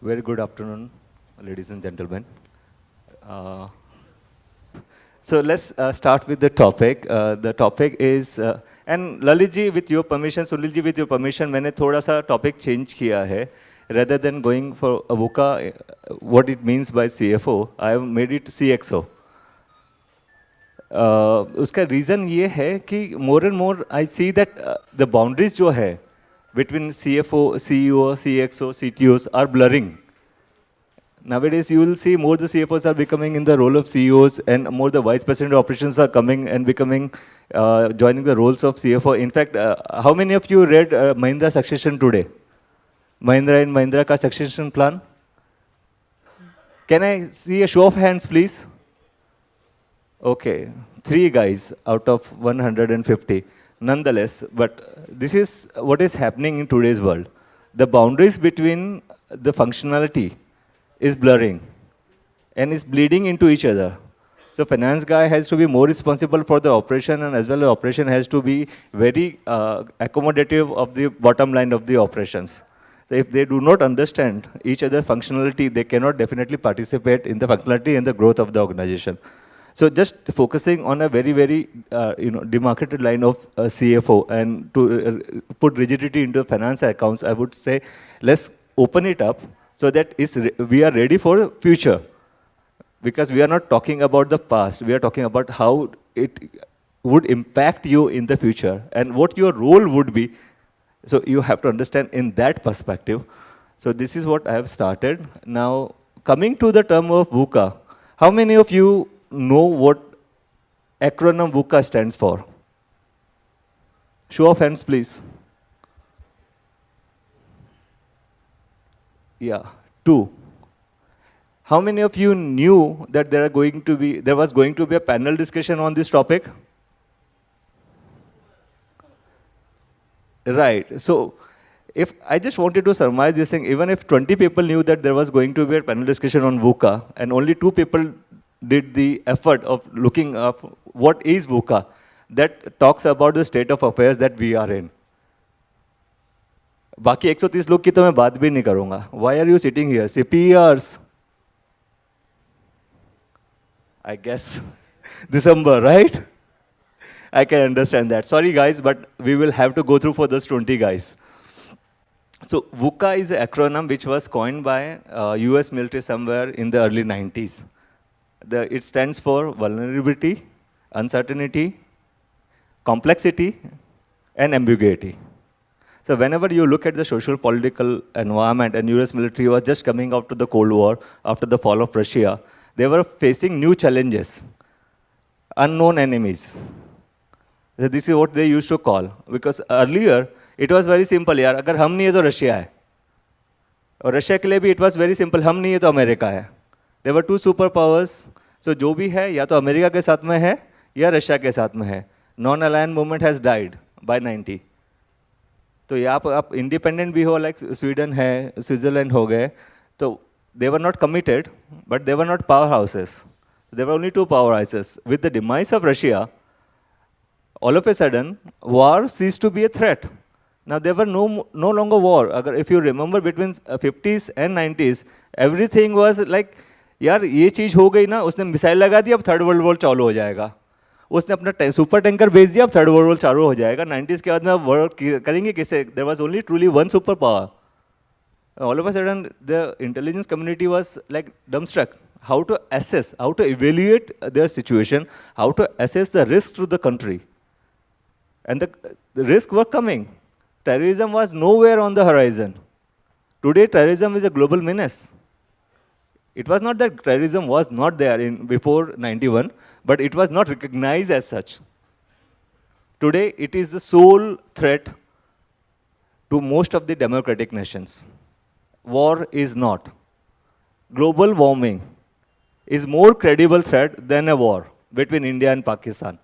Very good afternoon, ladies and gentlemen. Uh, so let's start with the topic. The topic is, and Lalit ji, with your permission, Sunil ji, with your permission, मैंने थोड़ा सा topic change किया है. Rather than going for VUCA, what it means by CFO, I have made it CXO. उसका reason ये है कि more and more I see that the boundaries जो है between CFO, CEO, CXO, CTOs are blurring. Nowadays, you will see more the CFOs are becoming in the role of CEOs, and more the vice president of operations are coming and becoming, joining the roles of CFO. In fact, how many of you read Mahindra succession today? Mahindra and Mahindra ka succession plan? Can I see a show of hands, please? Okay, 3 guys out of 150. Nonetheless, but this is what is happening in today's world. The boundaries between the functionality is blurring and is bleeding into each other. So finance guy has to be more responsible for the operation, and as well as operation has to be very accommodative of the bottom line of the operations. So if they do not understand each other's functionality, they cannot definitely participate in the functionality and the growth of the organization. So just focusing on a very, very demarcated line of CFO, and to put rigidity into finance accounts, I would say let's open it up so that we are ready for future. Because we are not talking about the past, we are talking about how it would impact you in the future and what your role would be. So you have to understand in that perspective. So this is what I have started. Now, coming to the term of VUCA, how many of you know what acronym VUCA stands for? Show of hands, please. Yeah, 2. How many of you knew that there was going to be a panel discussion on this topic? Right. So if I just wanted to surmise this thing, even if 20 people knew that there was going to be a panel discussion on VUCA, and only 2 people did the effort of looking up what is VUCA, that talks about the state of affairs that we are in. बाकी 130 लोग की तो मैं बात भी नहीं करूंगा. Why are you sitting here? CPRs. I guess December, right? I can understand that. Sorry guys, but we will have to go through for those 20 guys. So VUCA is an acronym which was coined by US military somewhere in the early 90s. It stands for vulnerability, uncertainty, complexity, and ambiguity. So whenever you look at the social political environment, and US military was just coming out of the Cold War after the fall of Russia, they were facing new challenges, unknown enemies. So this is what they used to call. Because earlier, it was very simple, यार अगर हम नहीं है तो Russia है. और Russia के लिए भी it was very simple, हम नहीं है तो अमेरिका है. There were 2 superpowers. So जो भी है या तो अमेरिका के साथ में है या रशिया के साथ में है. Non-aligned movement has died by 90. तो यहाँ पर आप इंडिपेंडेंट भी हो, लाइक स्वीडन है, स्विट्जरलैंड हो गए, तो they were not committed, but they were not powerhouses. There were only 2 powerhouses. With the demise of Russia, all of a sudden, war ceased to be a threat. Now there were no longer war. If you remember between 50s and 90s, everything was like, यार ये चीज़ हो गई ना, उसने missile लगा दी, अब third world war चालू हो जाएगा. उसने अपना सुपर टैंकर भेज दिया, अब थर्ड वर्ल्ड वॉर चालू हो जाएगा. 90s के बाद में वॉर करेंगे किसे? There was only truly 1 super power. All of a sudden, the intelligence community was like dumbstruck. How to assess, how to evaluate their situation, how to assess the risk to the country. And the risks were coming. Terrorism was nowhere on the horizon. Today, terrorism is a global menace. It was not that terrorism was not there before 91, but it was not recognized as such. Today, it is the sole threat to most of the democratic nations. War is not. Global warming is more credible threat than a war between India and Pakistan.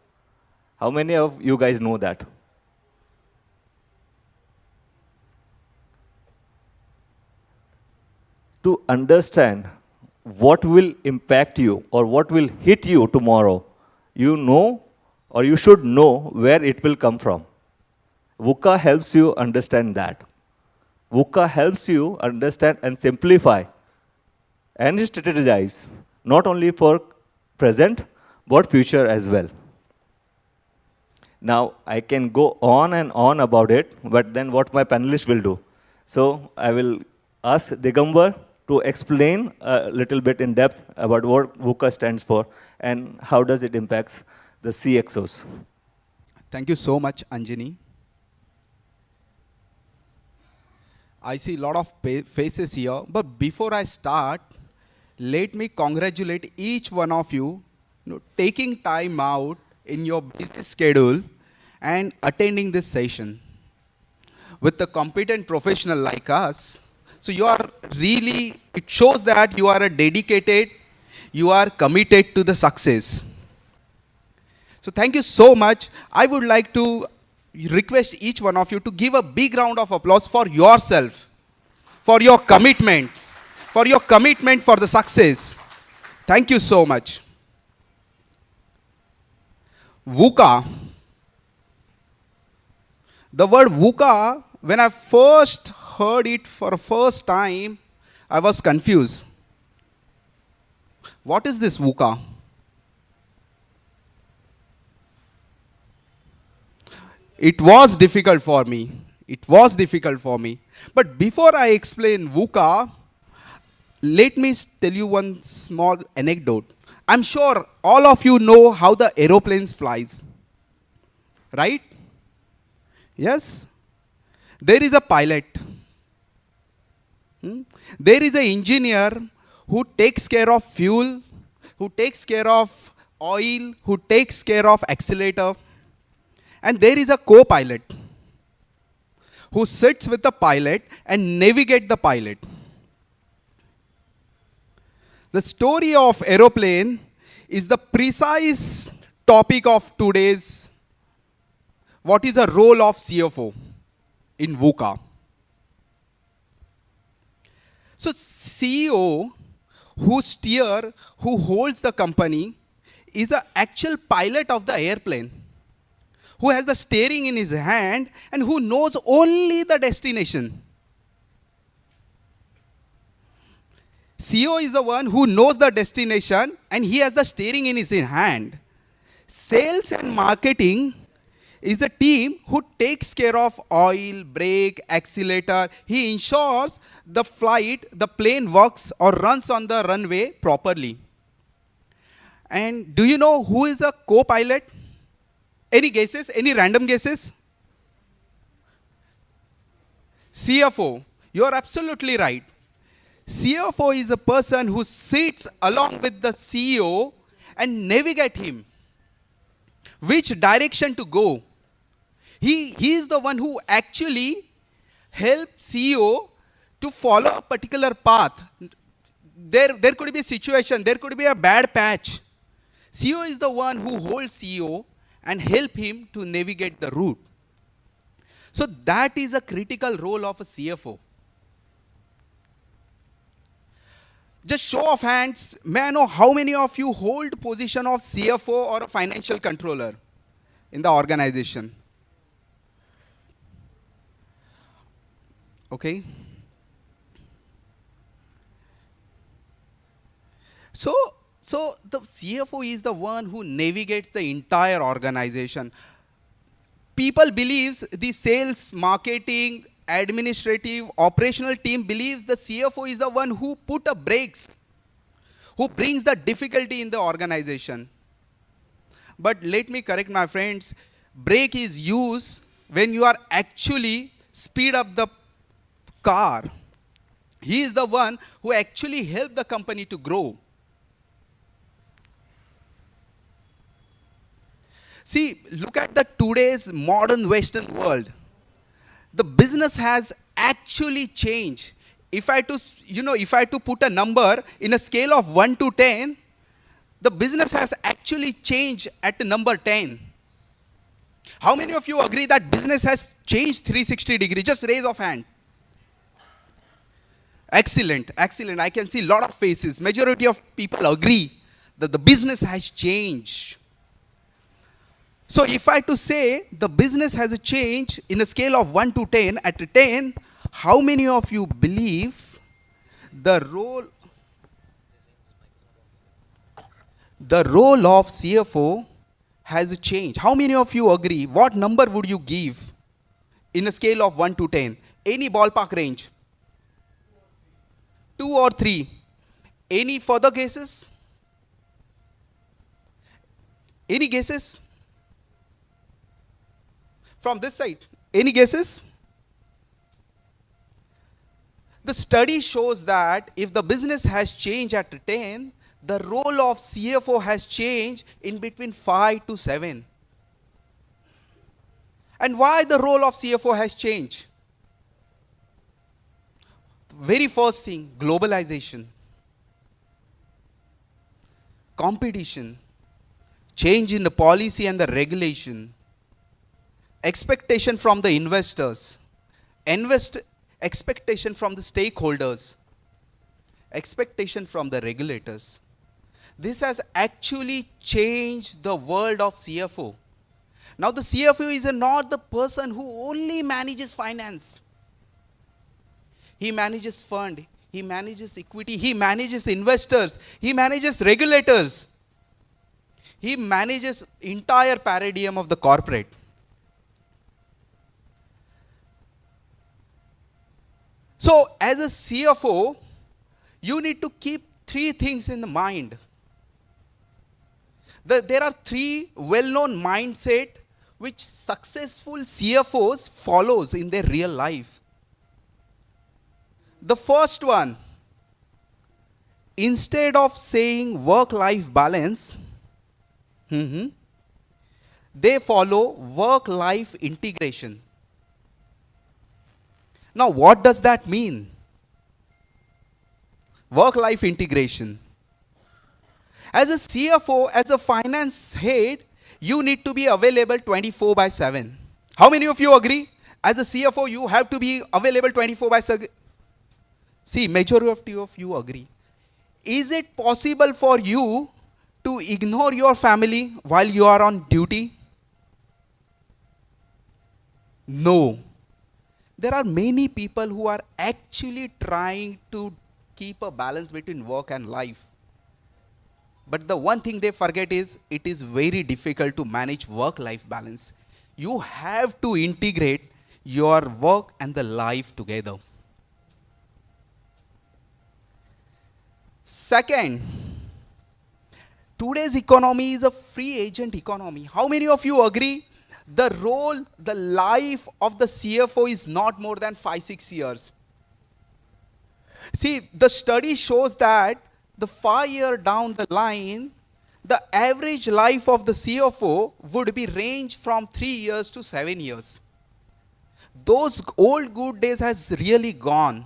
How many of you guys know that? To understand what will impact you or what will hit you tomorrow, you know or you should know where it will come from. VUCA helps you understand that. VUCA helps you understand and simplify and strategize, not only for present, but future as well. Now, I can go on and on about it, but then what my panelists will do. So I will ask Digambar to explain a little bit in depth about what VUCA stands for and how does it impacts the CXOs. Thank you so much, Anjani. I see a lot of faces here, but before I start, let me congratulate each one of you, taking time out in your busy schedule and attending this session with a competent professional like us. So you are really, it shows that you are a dedicated, you are committed to the success. So thank you so much. I would like to request each one of you to give a big round of applause for yourself, for your commitment for the success. Thank you so much. VUCA. The word VUCA, when I first heard it for the first time, I was confused. What is this VUCA? It was difficult for me. But before I explain VUCA, let me tell you one small anecdote. I'm sure all of you know how the aeroplanes flies, right? Yes? There is a pilot. There is an engineer who takes care of fuel, who takes care of oil, who takes care of accelerator. And there is a co-pilot who sits with the pilot and navigates the pilot. The story of aeroplane is the precise topic of today's, what is the role of CFO in VUCA. So CEO who holds the company is the actual pilot of the airplane, who has the steering in his hand and who knows only the destination. CEO is the one who knows the destination and he has the steering in his hand. Sales and marketing is the team who takes care of oil, brake, accelerator. He ensures the plane works or runs on the runway properly. And do you know who is a co-pilot? Any guesses? Any random guesses? CFO. You are absolutely right. CFO is a person who sits along with the CEO and navigate him. Which direction to go? He is the one who actually helps CEO to follow a particular path. There could be a situation, there could be a bad patch. CEO is the one who holds CEO and help him to navigate the route. So that is a critical role of a CFO. Just show of hands, may I know how many of you hold position of CFO or a financial controller in the organization? Okay. So the CFO is the one who navigates the entire organization. People believes the sales, marketing, administrative, operational team believes the CFO is the one who put a brakes, who brings the difficulty in the organization. But let me correct my friends, brake is used when you are actually speed up the car. He is the one who actually helped the company to grow. See, look at the today's modern Western world. The business has actually changed. If I had to put a number in a scale of 1 to 10, the business has actually changed at the number 10. How many of you agree that business has changed 360 degrees? Just raise of hand. Excellent, excellent. I can see a lot of faces. Majority of people agree that the business has changed. So if I had to say the business has a change in a scale of 1 to 10, at 10, how many of you believe the role of CFO has changed? How many of you agree? What number would you give in a scale of 1 to 10? Any ballpark range? 2 or 3? Any further guesses? Any guesses? From this side, any guesses? The study shows that if the business has changed at 10, the role of CFO has changed in between 5 to 7. And why the role of CFO has changed? Very first thing, globalization, competition, change in the policy and the regulation, expectation from the investors, expectation from the stakeholders, expectation from the regulators. This has actually changed the world of CFO. Now the CFO is not the person who only manages finance. He manages fund, he manages equity, he manages investors, he manages regulators. He manages entire paradigm of the corporate. So as a CFO, you need to keep 3 things in the mind. There are 3 well-known mindset which successful CFOs follows in their real life. The first one, instead of saying work-life balance, they follow work-life integration. Now, what does that mean? Work-life integration. As a CFO, as a finance head, you need to be available 24/7. How many of you agree? As a CFO, you have to be available 24/7. See, majority of you agree. Is it possible for you to ignore your family while you are on duty? No. There are many people who are actually trying to keep a balance between work and life. But the one thing they forget is it is very difficult to manage work-life balance. You have to integrate your work and the life together. Second, today's economy is a free agent economy. How many of you agree the role, the life of the CFO is not more than 5-6 years? See, the study shows that the 5 year down the line, the average life of the CFO would be range from 3 years to 7 years. Those old good days has really gone.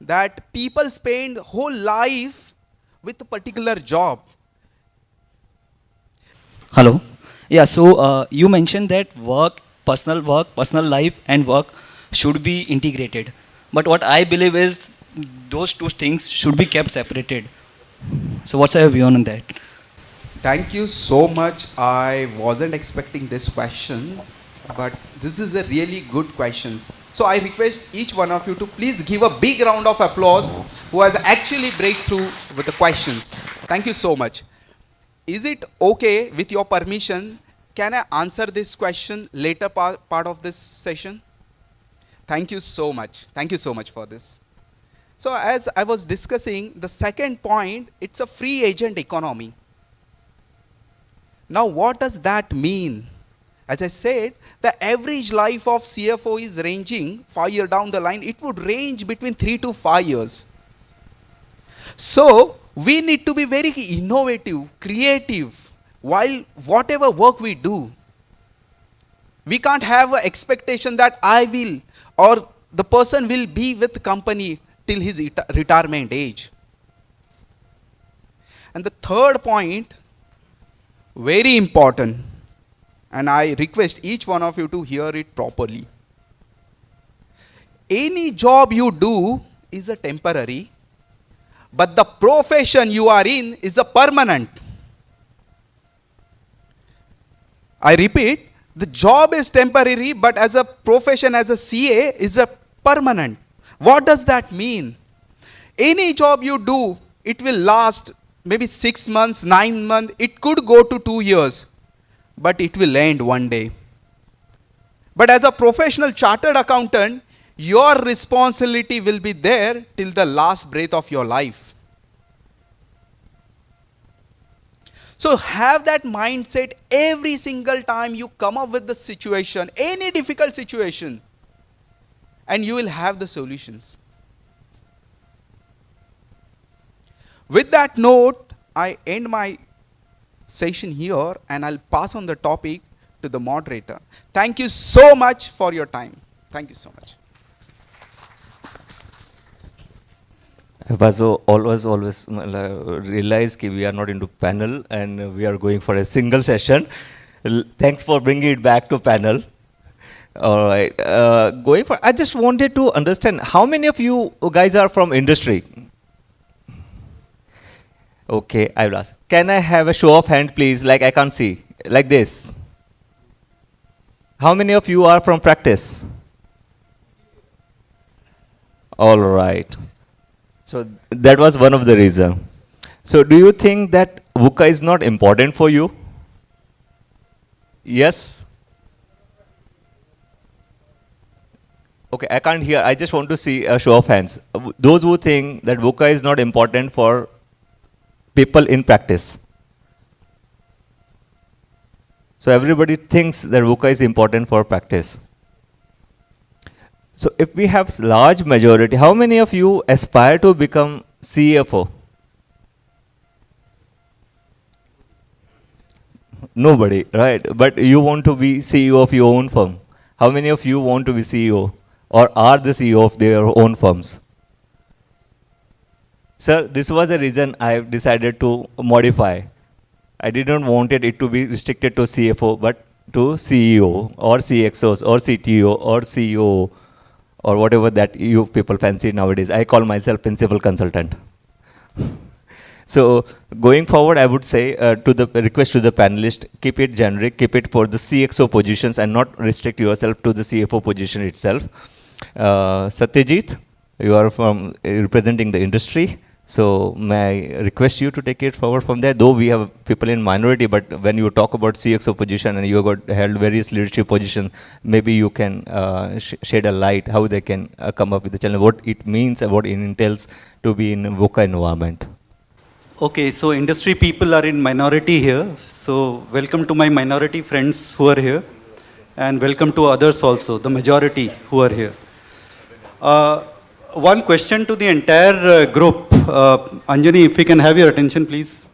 That people spend whole life with a particular job. Hello. Yeah, so you mentioned that work, personal life, and work should be integrated. But what I believe is those 2 things should be kept separated. So what's your view on that? Thank you so much. I wasn't expecting this question, but this is a really good question. So I request each one of you to please give a big round of applause who has actually breakthrough with the questions. Thank you so much. Is it okay with your permission? Can I answer this question later part of this session? Thank you so much. Thank you so much for this. So as I was discussing, the second point, it's a free agent economy. Now what does that mean? As I said, the average life of CFO is ranging 5 years down the line. It would range between 3 to 5 years. So we need to be very innovative, creative, while whatever work we do. We can't have an expectation that I will or the person will be with the company till his retirement age. And the third point, very important, and I request each one of you to hear it properly. Any job you do is a temporary, but the profession you are in is a permanent. I repeat, the job is temporary, but as a profession, as a CA, is a permanent. What does that mean? Any job you do, it will last maybe 6 months, 9 months, it could go to 2 years, but it will end one day. But as a professional chartered accountant, your responsibility will be there till the last breath of your life. So have that mindset every single time you come up with the situation, any difficult situation, and you will have the solutions. With that note, I end my session here and I'll pass on the topic to the moderator. Thank you so much for your time. Thank you so much. Vaso always realize that we are not into panel and we are going for a single session. Thanks for bringing it back to panel. All right, going for. I just wanted to understand how many of you guys are from industry. Okay, I will ask. Can I have a show of hand, please? Like I can't see, like this. How many of you are from practice? All right. So that was one of the reasons. So do you think that VUCA is not important for you? Yes? Okay, I can't hear. I just want to see a show of hands. Those who think that VUCA is not important for people in practice. So everybody thinks that VUCA is important for practice. So if we have large majority, how many of you aspire to become CFO? Nobody, right? But you want to be CEO of your own firm. How many of you want to be CEO or are the CEO of their own firms? Sir, this was the reason I decided to modify. I didn't want it to be restricted to CFO, but to CEO or CXOs or CTO or CEO or whatever that you people fancy nowadays. I call myself principal consultant. So going forward, I would say to the request to the panelists, keep it generic, keep it for the CXO positions and not restrict yourself to the CFO position itself. Satyajit, you are from representing the industry. So may I request you to take it forward from there, though we have people in minority, but when you talk about CXO position and you have held various leadership positions, maybe you can shed a light how they can come up with the challenge, what it means and what it entails to be in VUCA environment. Okay, so industry people are in minority here. So welcome to my minority friends who are here and welcome to others also, the majority who are here. One question to the entire group. Anjani, if we can have your attention, please.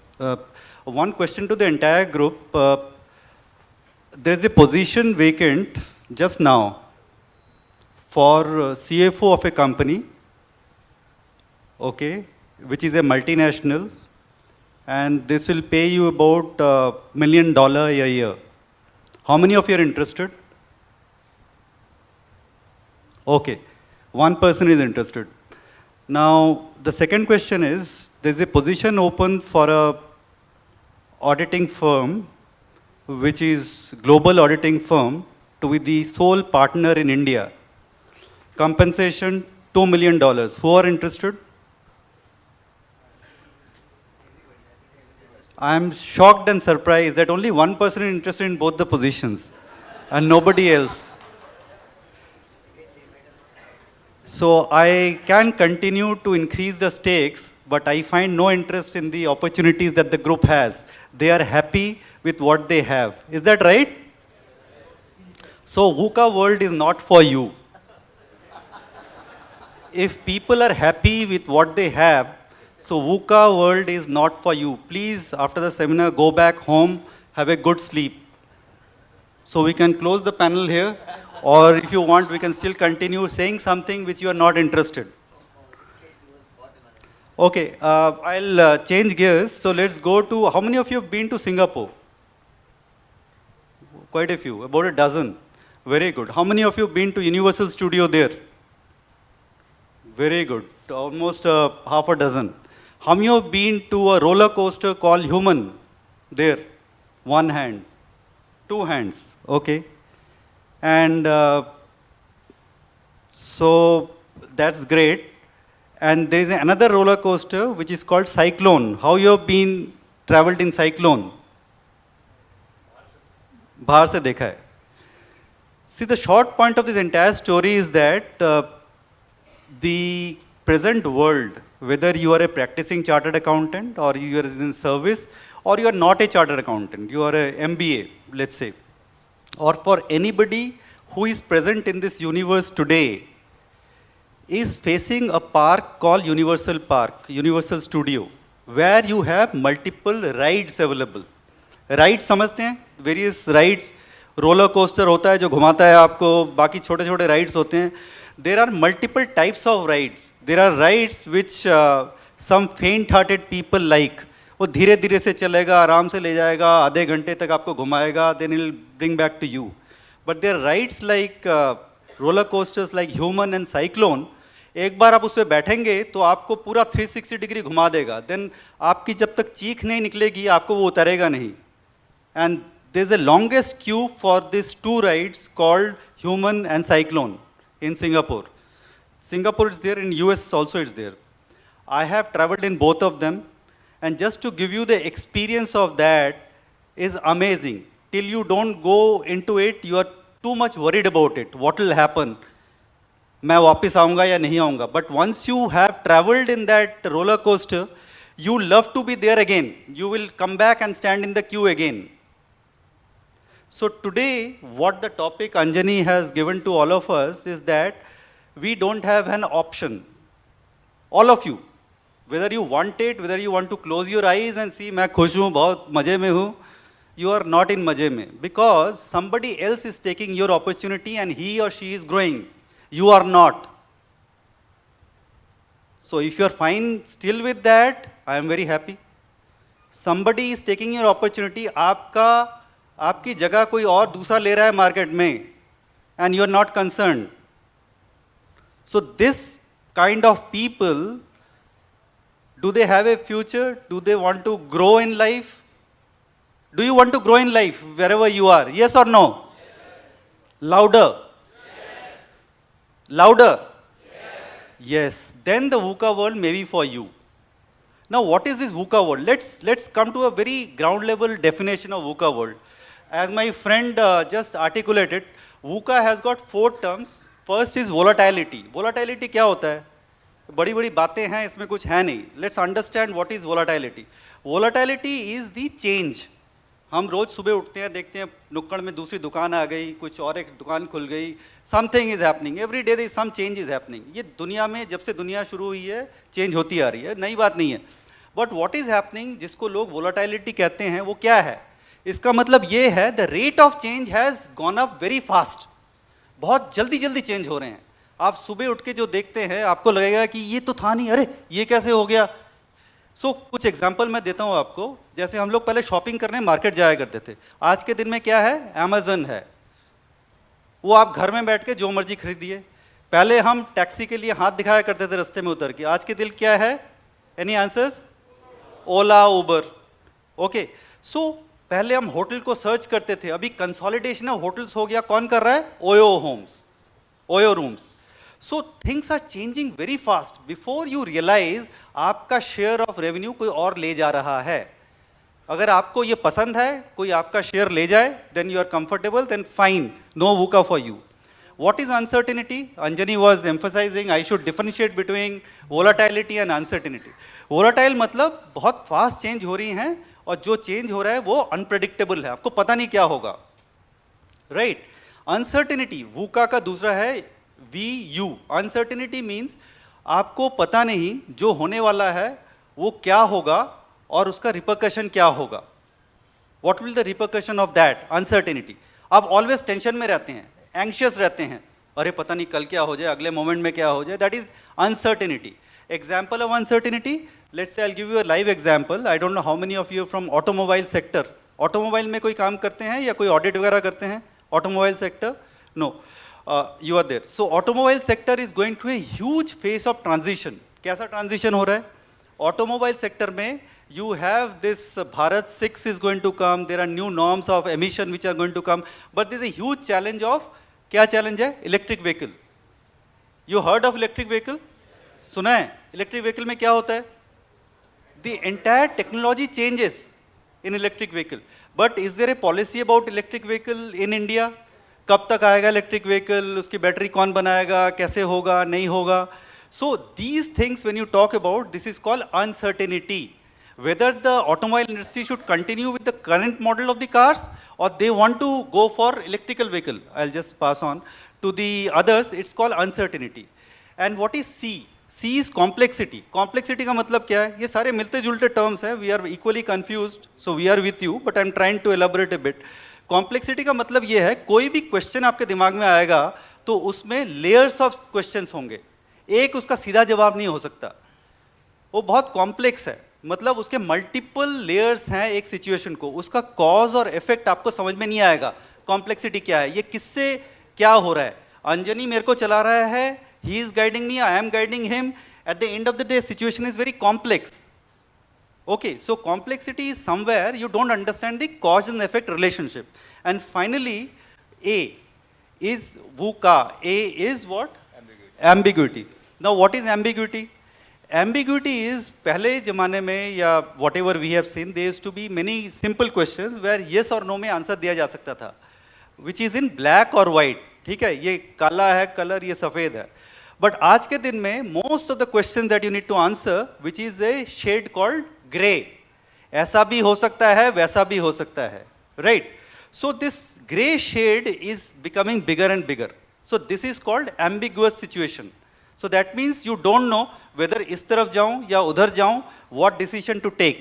One question to the entire group. There is a position vacant just now for CFO of a company, okay, which is a multinational, and this will pay you about $1 million a year. How many of you are interested? Okay. One person is interested. Now, the second question is, there's a position open for a auditing firm, which is global auditing firm, to be the sole partner in India. Compensation, $2 million. Who are interested? I'm shocked and surprised that only one person is interested in both the positions and nobody else. So I can continue to increase the stakes, but I find no interest in the opportunities that the group has. They are happy with what they have. Is that right? So VUCA world is not for you. If people are happy with what they have, so VUCA world is not for you. Please, after the seminar, go back home, have a good sleep. So we can close the panel here. Or if you want, we can still continue saying something which you are not interested. Okay, I'll change gears. So let's go to, how many of you have been to Singapore? Quite a few, about a dozen. Very good. How many of you have been to Universal Studio there? Very good, almost half a dozen. How many have been to a roller coaster called Human there? One hand, two hands, okay. And So that's great. And there is another roller coaster which is called Cyclone. How you have been traveled in Cyclone? बाहर से देखा है. See, the short point of this entire story is that the present world, whether you are a practicing chartered accountant or you are in service or you are not a chartered accountant, you are a MBA, let's say, or for anybody who is present in this universe today, is facing a park called Universal Park, Universal Studio, where you have multiple rides available. Rides समझते हैं? Various rides, roller coaster होता है जो घुमाता है आपको, बाकी छोटे छोटे rides होते हैं. There are multiple types of rides. There are rides which some faint-hearted people like. वो धीरे धीरे से चलेगा, आराम से ले जाएगा, आधे घंटे तक आपको घुमाएगा, then it will bring back to you. But there are rides like roller coasters like Human and Cyclone. एक बार आप उस पर बैठेंगे तो आपको पूरा 360 डिग्री घुमा देगा. देन आपकी जब तक चीख नहीं निकलेगी आपको वो उतारेगा नहीं. And there is a longest queue for this two rides called human and cyclone in Singapore. Singapore is there, in US also it's there. I have traveled in both of them, and just to give you the experience of that is amazing. Till you don't go into it, you are too much worried about it. What will happen? मैं वापस आऊँगा या नहीं आऊँगा? But once you have traveled in that roller coaster, you love to be there again. You will come back and stand in the queue again. So today, what the topic Anjani has given to all of us is that we don't have an option. All of you, whether you want it, whether you want to close your eyes and see, मैं खुश हूँ, बहुत मजे में हूँ, you are not in मजे में, because somebody else is taking your opportunity and he or she is growing. You are not. So if you are fine still with that, I am very happy. Somebody is taking your opportunity, आपकी जगह कोई और दूसरा ले रहा है market में, and you are not concerned. So this kind of people, do they have a future? Do they want to grow in life? Do you want to grow in life wherever you are? Yes or no? Yes. Louder. Yes. Louder. Yes. Yes. Then the VUCA world may be for you. Now what is this VUCA world? Let's come to a very ground level definition of VUCA world. As my friend just articulated, VUCA has got 4 terms. First is volatility. Volatility क्या होता है? बड़ी बड़ी बातें हैं, इसमें कुछ है नहीं. Let's understand what is volatility. Volatility is the change. हम रोज सुबह उठते हैं, देखते हैं नुक्कड़ में दूसरी दुकान आ गई, कुछ और एक दुकान खुल गई. Something is happening. Every day there is some change is happening. ये दुनिया में जब से दुनिया शुरू हुई है, चेंज होती आ रही है, नई बात नहीं है. But what is happening, जिसको लोग volatility कहते हैं, वो क्या है? इसका मतलब ये है, the rate of change has gone up very fast. बहुत जल्दी जल्दी चेंज हो रहे हैं. आप सुबह उठ के जो देखते हैं आपको लगेगा कि ये तो था नहीं, अरे ये कैसे हो गया. सो कुछ एग्जांपल मैं देता हूँ आपको. जैसे हम लोग पहले शॉपिंग करने मार्केट जाया करते थे. आज के दिन में क्या है? अमेज़न है. वो आप घर में बैठ के जो मर्जी खरीदिए. पहले हम टैक्सी के लिए हाथ दिखाया करते थे रास्ते में उतर के. आज के दिन क्या है? Any answers? Ola, Uber. Okay. So पहले हम होटल को सर्च करते थे. अभी कंसोलिडेशन ऑफ होटल्स हो गया. कौन कर रहा है? OYO Homes, OYO Rooms. So things are changing very fast. Before you realise आपका शेयर ऑफ रेवेन्यू कोई और ले जा रहा है. अगर आपको ये पसंद है, कोई आपका शेयर ले जाए, then you are comfortable, then fine, no VUCA for you. What is uncertainty? Anjani was emphasizing I should differentiate between volatility and uncertainty. Volatile मतलब बहुत फास्ट चेंज हो रही हैं, और जो चेंज हो रहा है वो अनप्रेडिक्टेबल है, आपको पता नहीं क्या होगा. राइट. अनसर्टेनिटी, वूका का दूसरा है VU. अनसर्टेनिटी मीन्स आपको पता नहीं जो होने वाला है वो क्या होगा और उसका रिपरकशन क्या होगा. What will the repercussion of that? Uncertainty. आप ऑलवेज टेंशन में रहते हैं, एंग्शियस रहते हैं, अरे पता नहीं कल क्या हो जाए, अगले मोमेंट में क्या हो जाए. That is uncertainty. Example of uncertainty, let's say I'll give you a live example. I don't know how many of you are from automobile sector. Automobile में कोई काम करते हैं या कोई audit वगैरह करते हैं? Automobile sector? No. You are there. So automobile sector is going through a huge phase of transition. कैसा transition हो रहा है? Automobile sector में you have this Bharat 6 is going to come. There are new norms of emission which are going to come. But there is a huge challenge of, क्या challenge है? Electric vehicle. You heard of electric vehicle? सुना है? Electric vehicle में क्या होता है? The entire technology changes in electric vehicle. But is there a policy about electric vehicle in India? कब तक आएगा electric vehicle? उसकी बैटरी कौन बनाएगा? कैसे होगा? नहीं होगा? So these things when you talk about, this is called uncertainty. Whether the automobile industry should continue with the current model of the cars or they want to go for electrical vehicle. I'll just pass on to the others. It's called uncertainty. And what is C? C is complexity. Complexity का मतलब क्या है? ये सारे मिलते जुलते terms हैं. We are equally confused. So we are with you, but I'm trying to elaborate a bit. Complexity का मतलब ये है, कोई भी question आपके दिमाग में आएगा, तो उसमें layers of questions होंगे. एक उसका सीधा जवाब नहीं हो सकता. वो बहुत complex है. मतलब उसके मल्टीपल लेयर्स हैं एक सिचुएशन को, उसका कॉज और इफेक्ट आपको समझ में नहीं आएगा. कॉम्प्लेक्सिटी क्या है, ये किससे क्या हो रहा है. अंजनी मेरे को चला रहा है, he is guiding me, I am guiding him. At the end of the day situation is very complex. Okay, so complexity is somewhere you don't understand the cause and effect relationship. And finally A is VUCA. A is what? Ambiguity. Now what is ambiguity? Ambiguity is पहले ज़माने में या whatever we have seen, there used to be many simple questions where yes or no में answer दिया जा सकता था, which is in black or white. ठीक है, ये काला है कलर, ये सफ़ेद है. But आज के दिन में most of the questions that you need to answer, which is a shade called grey. ऐसा भी हो सकता है, वैसा भी हो सकता है, right? So this grey shade is becoming bigger and bigger. So this is called ambiguous situation. So that means you don't know whether इस तरफ जाऊं या उधर जाऊं, what decision to take.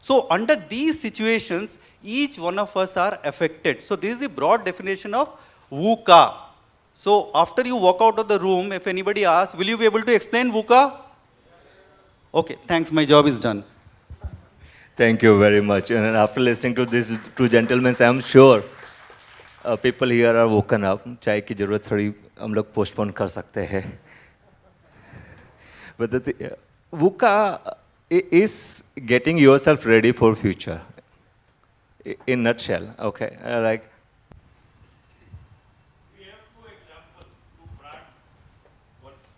So under these situations, each one of us are affected. So this is the broad definition of VUCA. So after you walk out of the room, if anybody asks, will you be able to explain VUCA? Okay, thanks, my job is done. Thank you very much. And after listening to these two gentlemen, I'm sure people here are woken up. चाय की ज़रूरत थोड़ी हम लोग postpone कर सकते हैं. But VUCA is getting yourself ready for future. In nutshell, okay, like. We have two examples, two brands,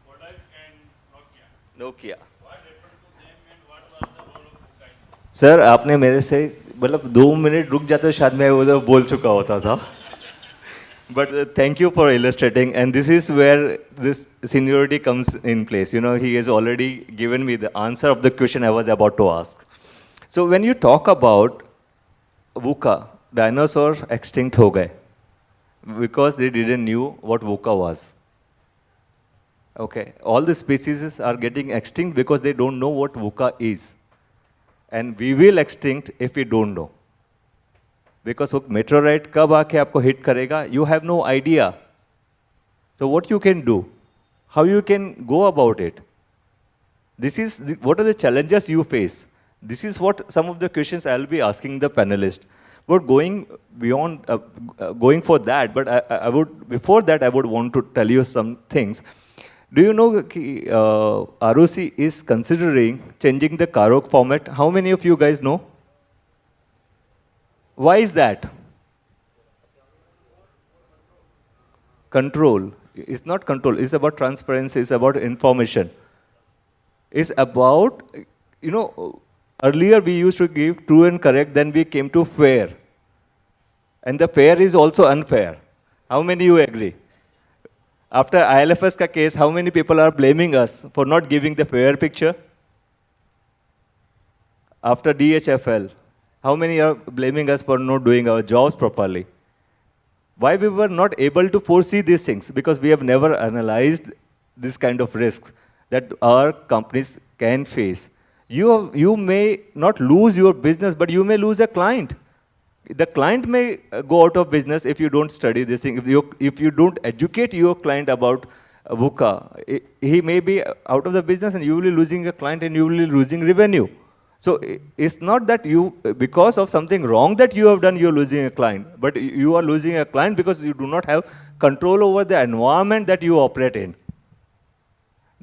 Kodak and Nokia. Nokia. What happened to them and what was the role of VUCA in that? Sir आपने मेरे से मतलब 2 minute रुक जाते शायद मैं उधर बोल चुका होता था. But thank you for illustrating, and this is where this seniority comes in place. You know, he has already given me the answer of the question I was about to ask. So when you talk about VUCA, dinosaurs extinct हो गए because they didn't knew what VUCA was. Okay, all the species are getting extinct because they don't know what VUCA is, and we will extinct if we don't know. Because वो meteorite कब आके आपको hit करेगा, you have no idea. So what you can do, how you can go about it. This is what are the challenges you face. This is what some of the questions I'll be asking the panelists. But going beyond, going for that, but I would before that I would want to tell you some things. Do you know ROC is considering changing the Karok format? How many of you guys know? Why is that? Control. It's not control. It's about transparency. It's about information. It's about, you know, earlier we used to give true and correct, then we came to fair. And the fair is also unfair. How many you agree? After ILFS ka case, how many people are blaming us for not giving the fair picture? After DHFL, how many are blaming us for not doing our jobs properly? Why we were not able to foresee these things? Because we have never analyzed this kind of risks that our companies can face. You may not lose your business, but you may lose a client. The client may go out of business if you don't study this thing. If you don't educate your client about VUCA, he may be out of the business and you will be losing a client and you will be losing revenue. So it's not that you, because of something wrong that you have done, you're losing a client. But you are losing a client because you do not have control over the environment that you operate in.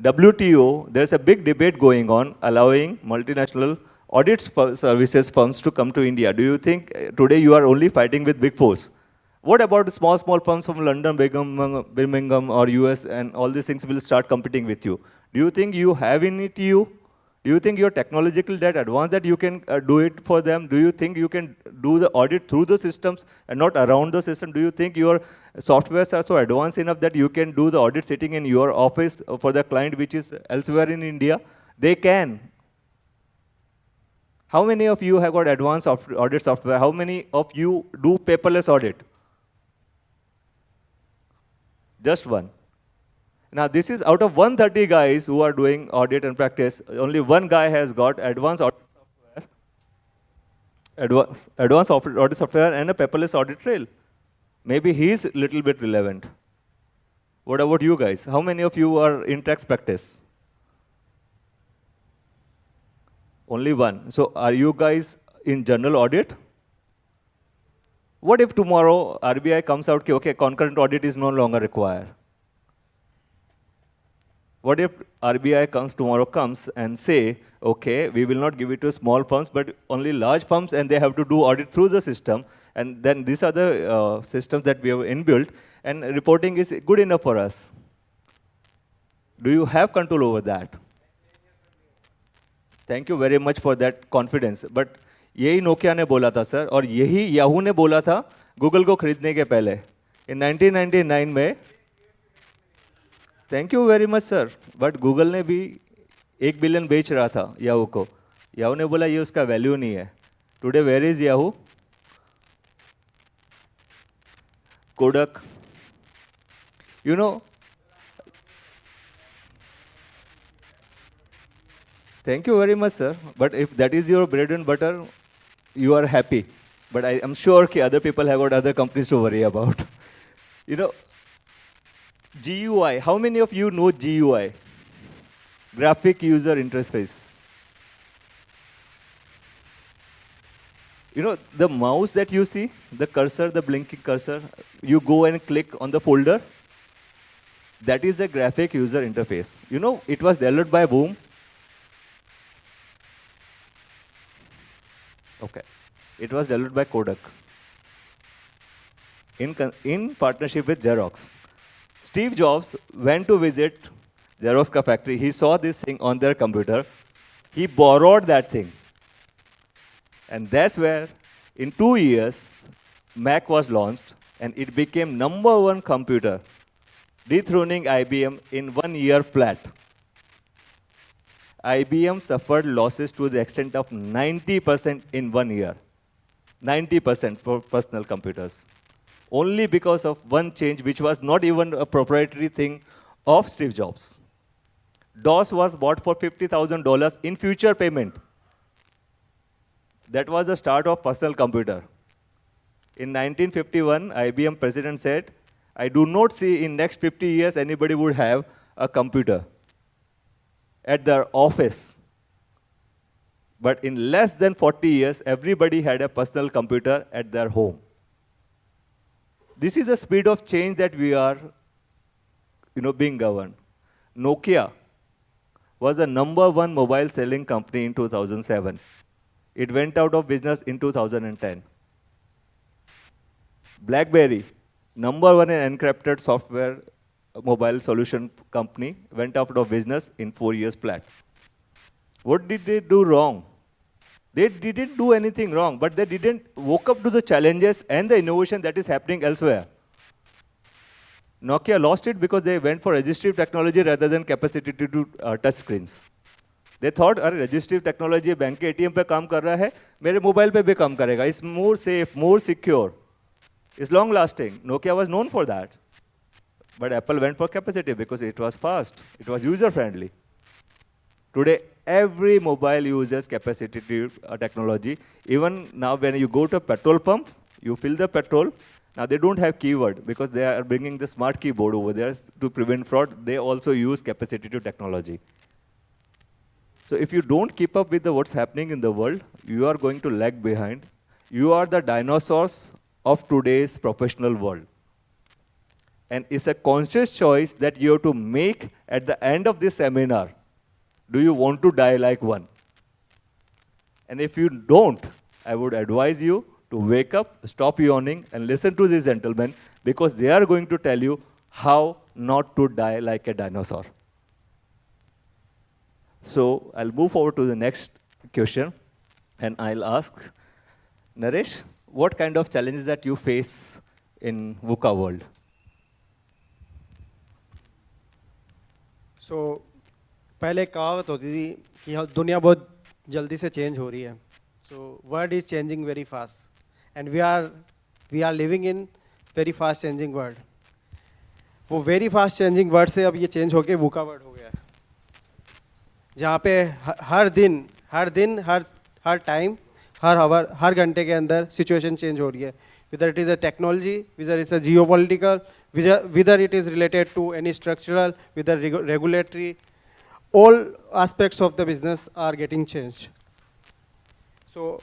WTO, there's a big debate going on allowing multinational audit services firms to come to India. Do you think today you are only fighting with Big Fours? What about small firms from London, Birmingham, or US, and all these things will start competing with you? Do you think you have in it you? Do you think you're technological that advanced that you can do it for them? Do you think you can do the audit through the systems and not around the system? Do you think your softwares are so advanced enough that you can do the audit sitting in your office for the client which is elsewhere in India? They can. How many of you have got advanced audit software? How many of you do paperless audit? Just one. Now, this is out of 130 guys who are doing audit and practice, only one guy has got advanced audit software, advanced audit software and a paperless audit trail. Maybe he's a little bit relevant. What about you guys? How many of you are in tax practice? Only one. So, are you guys in general audit? What if tomorrow RBI comes out, okay, concurrent audit is no longer required? What if RBI comes and say, okay, we will not give it to small firms, but only large firms, and they have to do audit through the system, and then these are the systems that we have inbuilt, and reporting is good enough for us. Do you have control over that? Thank you very much for that confidence. But यही Nokia ने बोला था sir, और यही Yahoo ने बोला था Google को खरीदने के पहले इन 1999 में. Thank you very much sir. But Google ने भी 1 बिलियन बेच रहा था याहू को. याहू ने बोला ये उसका वैल्यू नहीं है. Today where is Yahoo? Kodak. You know, thank you very much, sir. But if that is your bread and butter, you are happy. But I am sure that other people have got other companies to worry about. You know, GUI. How many of you know GUI? Graphic User Interface. You know, the mouse that you see, the cursor, the blinking cursor, you go and click on the folder. That is a graphic user interface. You know, it was developed by whom? Okay. It was developed by Kodak in partnership with Xerox. Steve Jobs went to visit Xerox ka factory. He saw this thing on their computer. He borrowed that thing. And that's where, in 2 years, Mac was launched, and it became #1 computer, dethroning IBM in 1 year flat. IBM suffered losses to the extent of 90% in 1 year. 90% for personal computers. Only because of one change, which was not even a proprietary thing of Steve Jobs. DOS was bought for $50,000 in future payment. That was the start of personal computer. In 1951, IBM president said, I do not see in next 50 years anybody would have a computer at their office. But in less than 40 years, everybody had a personal computer at their home. This is the speed of change that we are, being governed. Nokia was the #1 mobile selling company in 2007. It went out of business in 2010. BlackBerry, #1 in encrypted software mobile solution company, went out of business in 4 years flat. What did they do wrong? They didn't do anything wrong, but they didn't woke up to the challenges and the innovation that is happening elsewhere. Nokia lost it because they went for resistive technology rather than capacity to do touch screens. They thought, अरे resistive technology bank के ATM पे काम कर रहा है, मेरे mobile पे भी काम करेगा. It's more safe, more secure. It's long lasting. Nokia was known for that. But Apple went for capacity because it was fast. It was user friendly. Today, every mobile uses capacitive technology. Even now, when you go to a petrol pump, you fill the petrol. Now, they don't have keyword because they are bringing the smart keyboard over there to prevent fraud. They also use capacitive technology. So if you don't keep up with what's happening in the world, you are going to lag behind. You are the dinosaurs of today's professional world. And it's a conscious choice that you have to make at the end of this seminar. Do you want to die like one? And if you don't, I would advise you to wake up, stop yawning, and listen to these gentlemen because they are going to tell you how not to die like a dinosaur. So I'll move forward to the next question, and I'll ask Naresh, what kind of challenges that you face in VUCA world? सो पहले एक कहावत होती थी कि दुनिया बहुत जल्दी से चेंज हो रही है. So world is changing very fast and we are living in very fast changing world. वो वेरी फास्ट चेंजिंग वर्ड से अब ये चेंज होके वुका वर्ड हो गया है, जहाँ पे हर दिन हर टाइम हर आवर हर घंटे के अंदर सिचुएशन चेंज हो रही है. Whether it is a technology, whether it's a geopolitical, whether it is related to any structural, whether regulatory, all aspects of the business are getting changed. So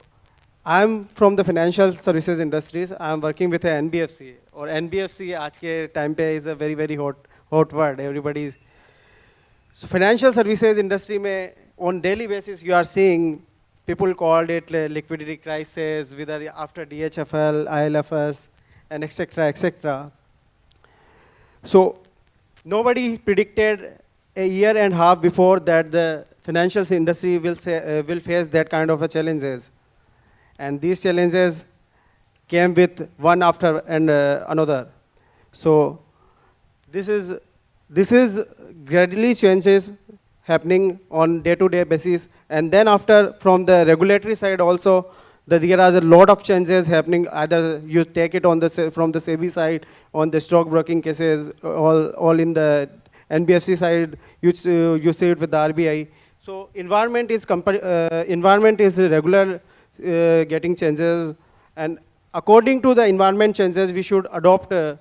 I'm from the financial services industries. I'm working with a NBFC, और NBFC आज के time पे is a very hot word. Everybody is. So financial services industry में on daily basis you are seeing people called it liquidity crisis, whether after DHFL, ILFS, and etc. So nobody predicted a year and a half before that the financial industry will face that kind of a challenges, and these challenges came with one after and another. So this is gradually changes happening on day-to-day basis, and then after from the regulatory side also, there are a lot of changes happening. Either you take it on from the SEBI side, on the stock broking cases, all in the NBFC side, you see it with the RBI. So environment is regular getting changes, and according to the environment changes, we should adopt the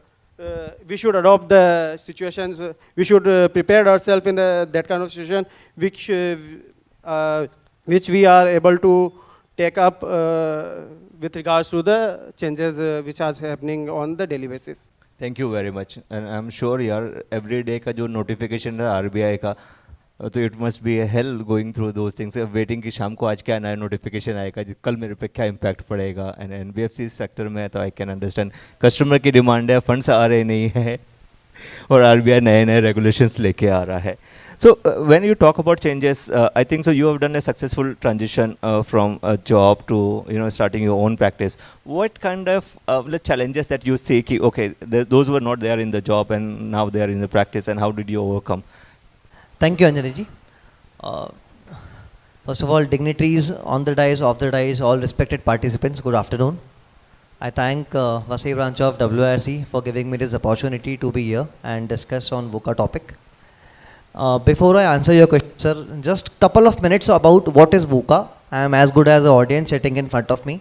situations. We should prepare ourselves in that kind of situation, which we are able to take up with regards to the changes which are happening on the daily basis. Thank you very much. And I'm sure यार every day का जो notification है RBI का, तो it must be a hell going through those things. Waiting कि शाम को आज क्या नया notification आएगा, कल मेरे पे क्या impact पड़ेगा. And NBFC sector में तो I can understand. Customer की demand है, funds आ रहे नहीं है, और RBI नए regulations लेके आ रहा है. So when you talk about changes, I think so you have done a successful transition from a job to starting your own practice. What kind of challenges that you see? Ki, okay, those were not there in the job and now they are in the practice, and how did you overcome? Thank you, Anjali ji. First of all, dignitaries on the dais, off the dais, all respected participants, good afternoon. I thank Vasai branch of WIRC for giving me this opportunity to be here and discuss on VUCA topic. Before I answer your question, sir, just couple of minutes about what is VUCA. I am as good as the audience sitting in front of me.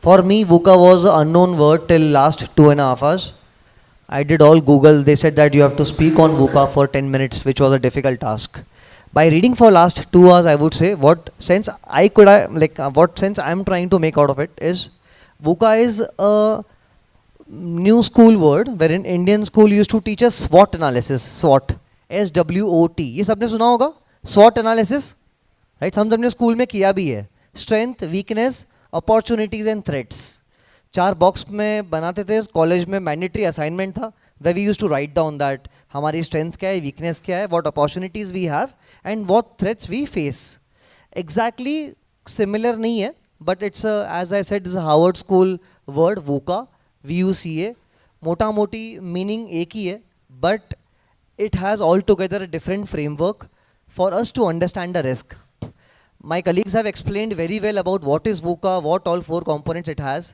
For me, VUCA was an unknown word till last 2.5 hours. I did all Google. They said that you have to speak on VUCA for 10 minutes, which was a difficult task. By reading for last 2 hours, I would say what sense I'm trying to make out of it is VUCA is a new school word wherein Indian school used to teach us SWOT analysis. SWOT. SWOT. ये सबने सुना होगा SWOT analysis, right? हम सबने school में किया भी है. Strength, weakness, opportunities and threats. 4 box में बनाते थे. कॉलेज में मैंडेटरी असाइनमेंट था where we used to write down that हमारी स्ट्रेंथ क्या है, वीकनेस क्या है, what opportunities we have and what threats we face. Exactly similar नहीं है, but it's a, as I said, it's a Harvard School word VUCA, VUCA. मोटा मोटी meaning एक ही है, but it has altogether a different framework for us to understand the risk. My colleagues have explained very well about what is VUCA, what all 4 components it has.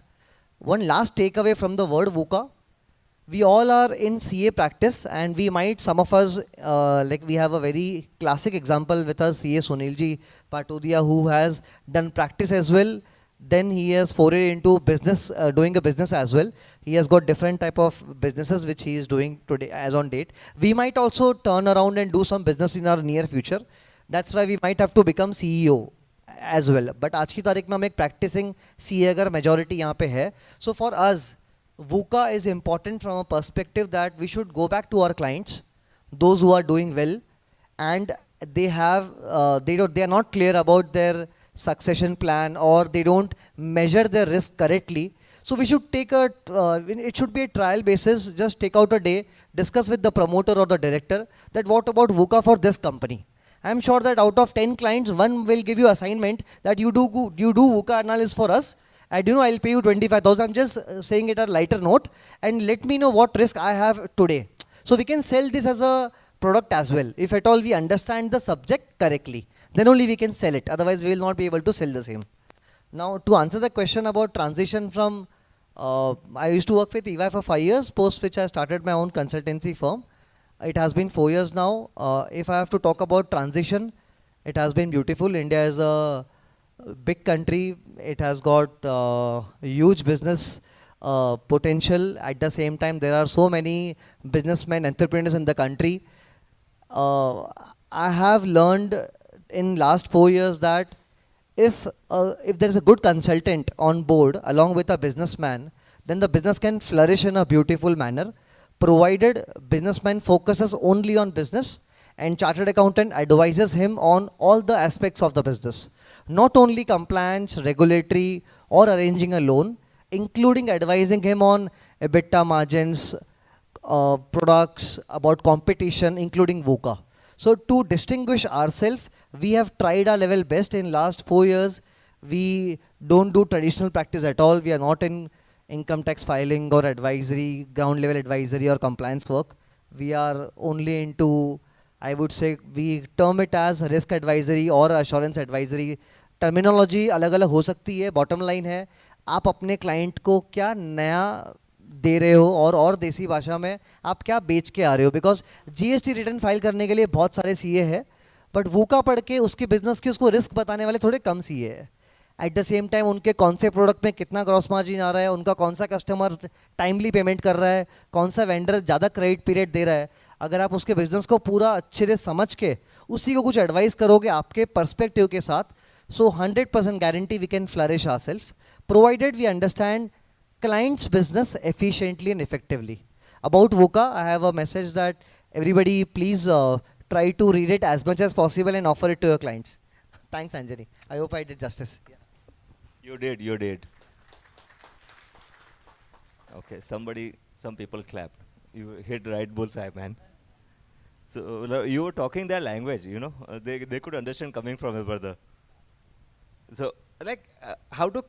One last takeaway from the word VUCA, we all are in CA practice and we might, some of us, we have a very classic example with us, CA Sunilji Patodia, who has done practice as well. Then he has forayed into business, doing a business as well. He has got different type of businesses which he is doing today as on date. We might also turn around and do some business in our near future. That's why we might have to become CEO as well. But आज की तारीख में हम एक practicing CA अगर majority यहाँ पे है. So for us, VUCA is important from a perspective that we should go back to our clients, those who are doing well, and they have they are not clear about their succession plan or they don't measure their risk correctly. So we should take a, it should be a trial basis, just take out a day, discuss with the promoter or the director that what about VUCA for this company. I'm sure that out of 10 clients, one will give you assignment that you do VUCA analysis for us. And I'll pay you 25,000. I'm just saying it a lighter note, and let me know what risk I have today. So we can sell this as a product as well. If at all we understand the subject correctly, then only we can sell it. Otherwise, we will not be able to sell the same. Now, to answer the question about transition from, I used to work with EY for 5 years, post which I started my own consultancy firm. It has been 4 years now. If I have to talk about transition, it has been beautiful. India is a big country. It has got huge business potential. At the same time, there are so many businessmen, entrepreneurs in the country. I have learned in last 4 years that if there is a good consultant on board along with a businessman, then the business can flourish in a beautiful manner, provided businessman focuses only on business and chartered accountant advises him on all the aspects of the business, not only compliance, regulatory, or arranging a loan, including advising him on EBITDA margins, products, about competition, including VUCA. So to distinguish ourselves, we have tried our level best in last 4 years. We don't do traditional practice at all. We are not in income tax filing or advisory, ground level advisory or compliance work. We are only into, I would say, we term it as risk advisory or assurance advisory. Terminology अलग-अलग हो सकती है. Bottom line है, आप अपने client को क्या नया दे रहे हो और देसी भाषा में आप क्या बेच के आ रहे हो. बिकॉज जीएसटी रिटर्न फाइल करने के लिए बहुत सारे सीए है, बट वूका पढ़ के उसके बिजनेस की उसको रिस्क बताने वाले थोड़े कम सीए है. एट द सेम टाइम उनके कौन से प्रोडक्ट में कितना ग्रॉस मार्जिन आ रहा है, उनका कौन सा कस्टमर टाइमली पेमेंट कर रहा है, कौन सा वेंडर ज़्यादा क्रेडिट पीरियड दे रहा है. अगर आप उसके बिजनेस को पूरा अच्छे से समझ के उसी को कुछ एडवाइस करोगे आपके पर्सपेक्टिव के साथ, so 100% guarantee we can flourish ourselves, provided we understand client's business efficiently and effectively. About VUCA, I have a message that everybody please try to read it as much as possible and offer it to your clients. Thanks, Anjali. I hope I did justice. Yeah. You did. Okay, some people clapped. You hit right bullseye, man. So you were talking their language, they could understand coming from a brother. So like how to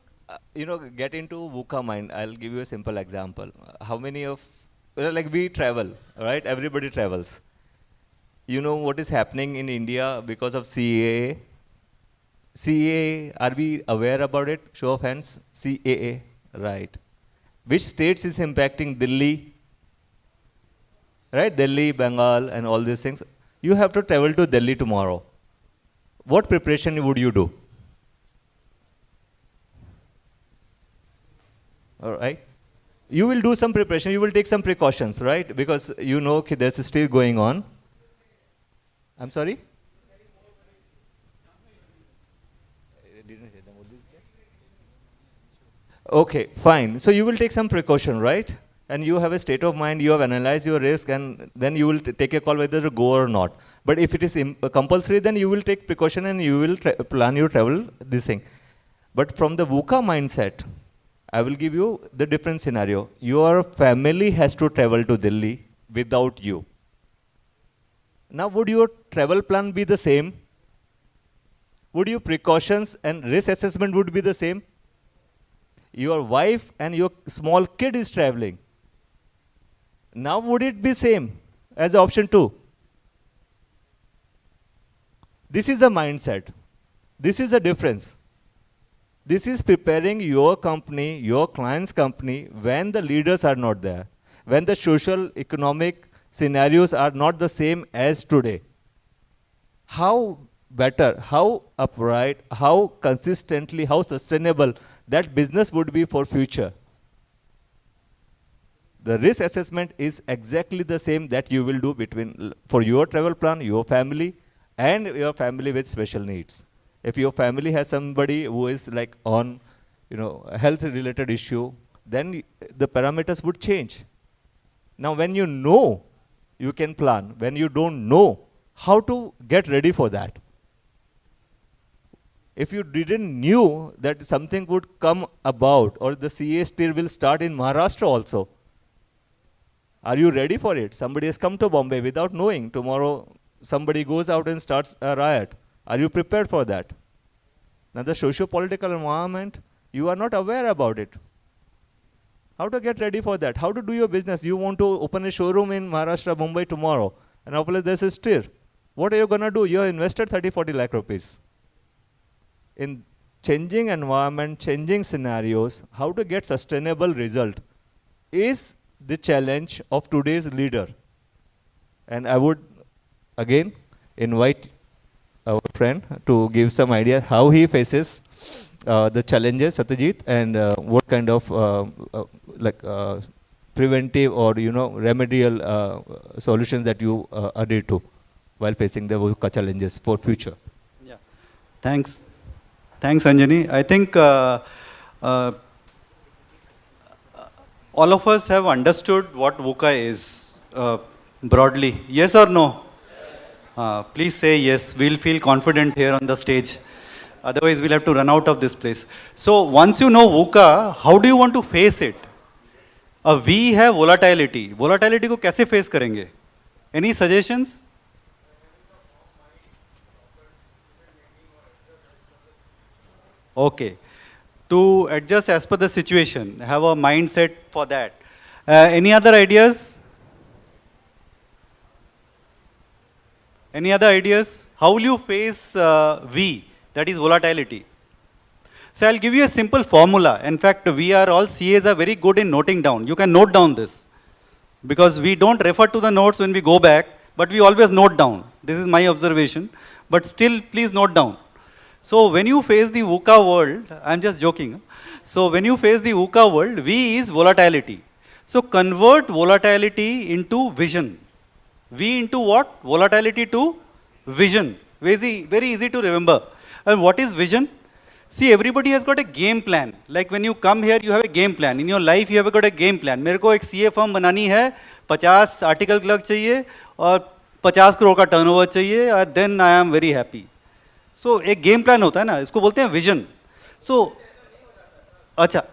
get into VUCA mind. I'll give you a simple example. How many of, like we travel, right? Everybody travels. You know what is happening in India because of CAA? CAA, are we aware about it? Show of hands. CAA, right. Which states is impacting Delhi? Right, Delhi, Bengal, and all these things. You have to travel to Delhi tomorrow. What preparation would you do? All right. You will do some preparation, you will take some precautions, right? Because you know there's still going on. I'm sorry? Okay, fine. So you will take some precaution, right? And you have a state of mind, you have analyzed your risk, and then you will take a call whether to go or not. But if it is compulsory, then you will take precaution and you will plan your travel, this thing. But from the VUCA mindset, I will give you the different scenario. Your family has to travel to Delhi without you. Now, would your travel plan be the same? Would your precautions and risk assessment would be the same? Your wife and your small kid is traveling. Now, would it be same as option 2? This is the mindset. This is the difference. This is preparing your company, your client's company, when the leaders are not there, when the social, economic scenarios are not the same as today. How better, how upright, how consistently, how sustainable that business would be for future. The risk assessment is exactly the same that you will do for your travel plan, your family, and your family with special needs. If your family has somebody who is like on, health related issue, then the parameters would change. Now, when you know, you can plan. When you don't know, how to get ready for that? if you didn't knew that something would come about or the CA still will start in Maharashtra also? Are you ready for it? Somebody has come to Bombay without knowing. Tomorrow somebody goes out and starts a riot. Are you prepared for that? Now the socio-political environment, you are not aware about it. How to get ready for that? How to do your business? You want to open a showroom in Maharashtra, Mumbai tomorrow, and hopefully there's a stir. What are you going to do? You have invested 30-40 lakh rupees. In changing environment, changing scenarios, how to get sustainable result is the challenge of today's leader. And I would again invite our friend to give some idea how he faces the challenges, Satyajit, and what kind of preventive or remedial solutions that you adhere to while facing the VUCA challenges for future. Yeah, thanks. Thanks, Anjani. I think all of us have understood what VUCA is broadly. Yes or no? Yes. Please say yes. We'll feel confident here on the stage. Otherwise, we'll have to run out of this place. So once you know VUCA, how do you want to face it? We have volatility. Volatility को कैसे face करेंगे? Any suggestions? Okay. To adjust as per the situation, have a mindset for that. Any other ideas? Any other ideas? How will you face V, that is volatility? So I'll give you a simple formula. In fact, we are all CAs are very good in noting down. You can note down this. Because we don't refer to the notes when we go back, but we always note down. This is my observation. But still, please note down. So when you face the VUCA world, I'm just joking. So when you face the VUCA world, V is volatility. So convert volatility into vision. V into what? Volatility to vision. Very easy to remember. And what is vision? See, everybody has got a game plan. Like when you come here, you have a game plan. In your life, you have got a game plan. मेरे को एक CA firm बनानी है, 50 article clerk चाहिए और 50 crore का turnover चाहिए, and then I am very happy. So एक game plan होता है ना, इसको बोलते हैं vision. So अच्छा,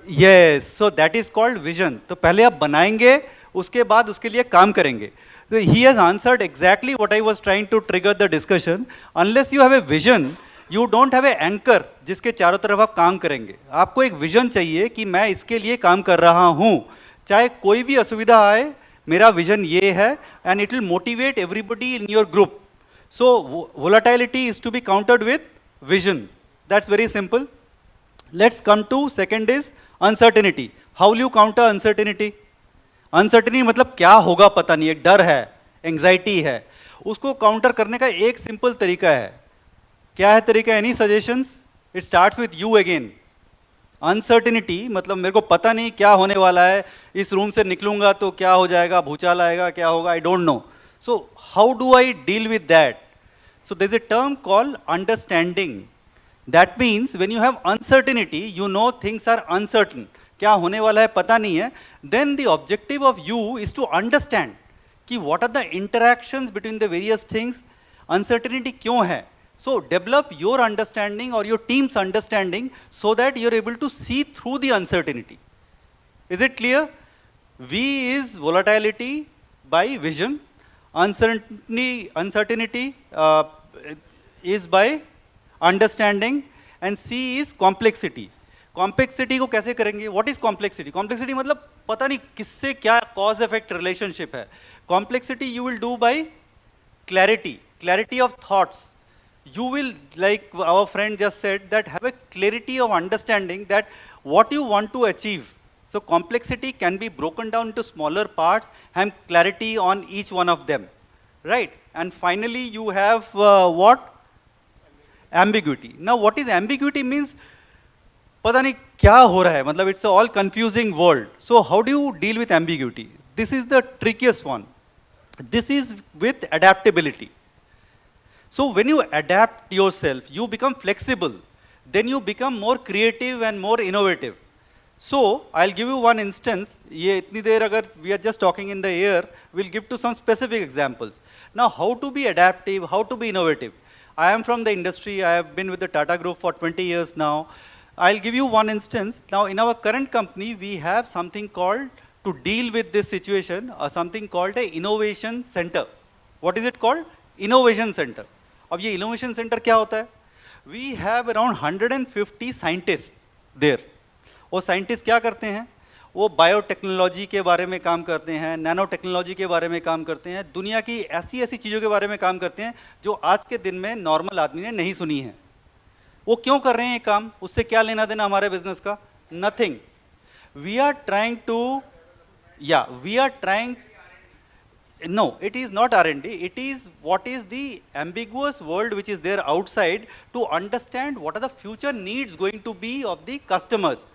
yes, so that is called vision. तो पहले आप बनाएंगे, उसके बाद उसके लिए काम करेंगे. So he has answered exactly what I was trying to trigger the discussion. Unless you have a vision, you don't have a anchor जिसके चारों तरफ आप काम करेंगे. आपको एक विजन चाहिए कि मैं इसके लिए काम कर रहा हूँ, चाहे कोई भी असुविधा आए, मेरा विजन ये है, and it will motivate everybody in your group. So volatility is to be countered with vision. That's very simple. Let's come to second is uncertainty. How will you counter uncertainty? Uncertainty मतलब क्या होगा पता नहीं, एक डर है, anxiety है. उसको काउंटर करने का एक सिंपल तरीका है. क्या है तरीका? Any suggestions? It starts with you again. Uncertainty मतलब मेरे को पता नहीं क्या होने वाला है, इस रूम से निकलूंगा तो क्या हो जाएगा, भूचाल आएगा, क्या होगा, I don't know. So how do I deal with that? So there is a term called understanding. That means when you have uncertainty, you know things are uncertain, क्या होने वाला है पता नहीं है, then the objective of you is to understand कि what are the interactions between the various things. Uncertainty क्यों है? So develop your understanding or your team's understanding so that you're able to see through the uncertainty. Is it clear? V is volatility by vision. Uncertainty is by understanding, and C is complexity. Complexity को कैसे करेंगे? What is complexity? Complexity मतलब पता नहीं किससे क्या cause effect relationship है. Complexity you will do by clarity of thoughts. You will, like our friend just said, that have a clarity of understanding that what you want to achieve. So complexity can be broken down into smaller parts and clarity on each one of them, right? And finally you have what? Ambiguity. Now what is ambiguity means? पता नहीं क्या हो रहा है, मतलब it's all confusing world. So how do you deal with ambiguity? This is the trickiest one. This is with adaptability. So when you adapt yourself, you become flexible, then you become more creative and more innovative. So I'll give you one instance. ये इतनी देर अगर we are just talking in the air, we'll give to some specific examples. Now how to be adaptive, how to be innovative. I am from the industry. I have been with the Tata Group for 20 years now. I'll give you one instance. Now, in our current company, we have something called, to deal with this situation, something called a innovation center. What is it called? Innovation center. अब ये innovation center क्या होता है? We have around 150 scientists there. वो scientists क्या करते हैं? वो बायोटेक्नोलॉजी के बारे में काम करते हैं, नैनो टेक्नोलॉजी के बारे में काम करते हैं, दुनिया की ऐसी ऐसी चीज़ों के बारे में काम करते हैं जो आज के दिन में नॉर्मल आदमी ने नहीं सुनी है. वो क्यों कर रहे हैं ये काम? उससे क्या लेना देना हमारे बिजनेस का? Nothing. We are trying to, we are trying, no, it is not R&D, it is what is the ambiguous world which is there outside to understand what are the future needs going to be of the customers.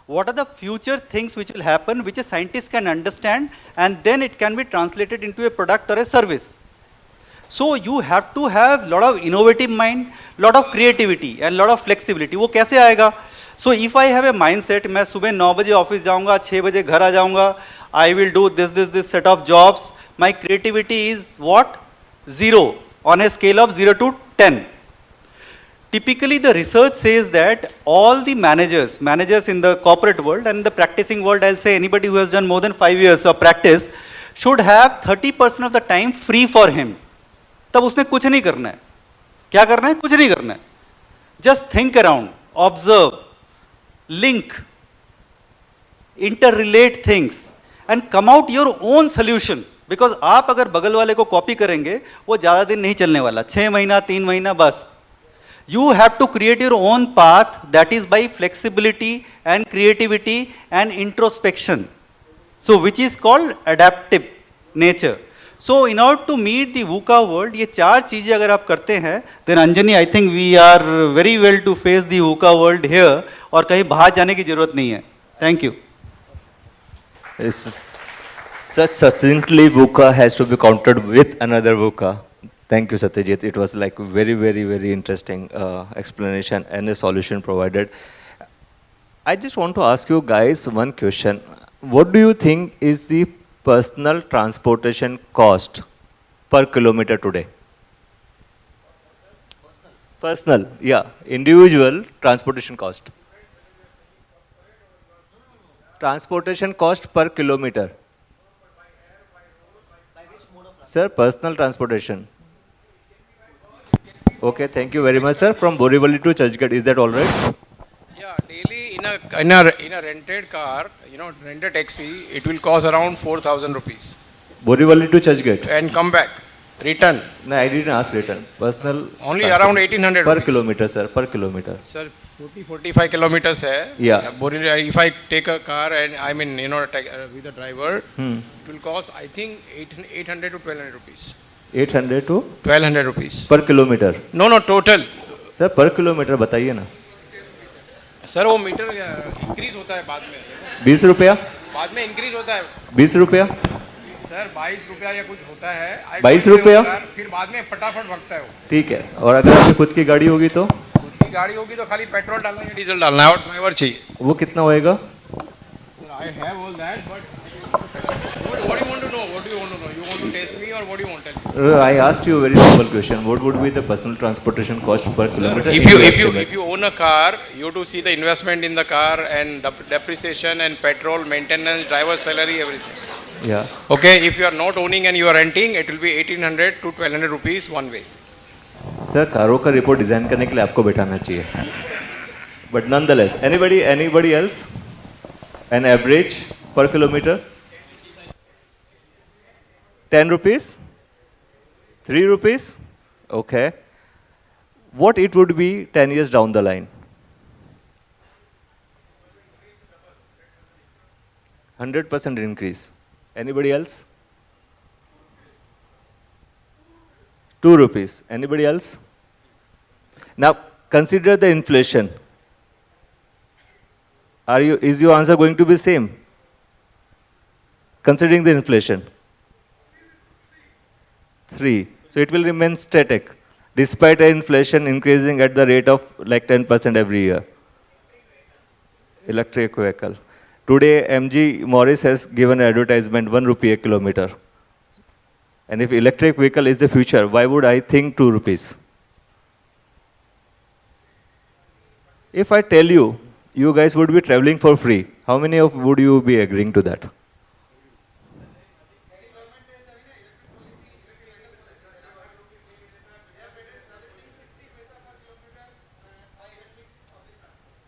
What are the future things which will happen which a scientist can understand, and then it can be translated into a product or a service. So you have to have lot of innovative mind, lot of creativity and lot of flexibility. वो कैसे आएगा? So if I have a mindset, मैं सुबह 9 बजे office जाऊंगा, 6 बजे घर आ जाऊंगा, I will do this set of jobs. My creativity is what? 0 on a scale of 0 to 10. Typically, the research says that all the managers in the corporate world and the practicing world, I'll say anybody who has done more than 5 years of practice, should have 30% of the time free for him. तब उसने कुछ नहीं करना है. क्या करना है? कुछ नहीं करना है. Just think around, observe, link, interrelate things, and come out your own solution. Because आप अगर बगल वाले को कॉपी करेंगे, वो ज़्यादा दिन नहीं चलने वाला. 6 महीना, 3 महीना बस. You have to create your own path, that is by flexibility and creativity and introspection. So which is called adaptive nature. So in order to meet the VUCA world, ये 4 चीजें अगर आप करते हैं, then Anjani, I think we are very well to face the VUCA world here, और कहीं बाहर जाने की जरूरत नहीं है. Thank you. Such succinctly, VUCA has to be countered with another VUCA. Thank you, Satyajit. It was like very, very, very interesting explanation and a solution provided. I just want to ask you guys one question. What do you think is the personal transportation cost per kilometer today? Personal, yeah. Individual transportation cost. Transportation cost per kilometer. Sir, personal transportation. Okay, thank you very much, sir. From Borivali to Churchgate, is that all right? Yeah, daily in a rented car, rented taxi, it will cost around 4,000 rupees. Borivali to Churchgate. And come back, return. No, I didn't ask return. Personal. Only around 1,800 per rupees. kilometer, sir. Per kilometer. Sir, 45 kilometers hai. Yeah. Borivali, if I take a car and with a driver, it will cost, I think, 800 to 1,200 rupees. 800 to 1,200 rupees. per kilometer. No, total. Sir, per kilometer बताइए ना. Sir वो metre increase होता है बाद में. 20 रुपया. बाद में इंक्रीज होता है. 20 रुपया. सर 22 रुपया या कुछ होता है. 22 रुपया. फिर बाद में फटाफट भगता है वो. ठीक है. और अगर आपकी खुद की गाड़ी होगी तो? खुद की गाड़ी होगी तो खाली पेट्रोल डालना या डीजल डालना है और ड्राइवर चाहिए. वो कितना होएगा? Sir I have all that, but what do you want to know? What do you want to know? You want to test me or what do you want to tell me? I asked you a very simple question. What would be the personal transportation cost per kilometer? If you own a car, you have to see the investment in the car and depreciation and petrol, maintenance, driver's salary, everything. Yeah. Okay, if you are not owning and you are renting, it will be 1,800 to 1,200 rupees one way. Sir, कारों का report design करने के लिए आपको बैठाना चाहिए. But nonetheless, anybody else? An average per kilometer? 10 rupees? 3 rupees? Okay. What it would be 10 years down the line? 100% increase. Anybody else? 2 rupees. Anybody else? Now, consider the inflation. Is your answer going to be same? Considering the inflation? 3. So it will remain static, despite inflation increasing at the rate of like 10% every year. Electric vehicle. Today, MG Morris has given an advertisement 1 rupee a kilometer. And if electric vehicle is the future, why would I think 2 rupees? If I tell you, you guys would be traveling for free, how many of would you be agreeing to that?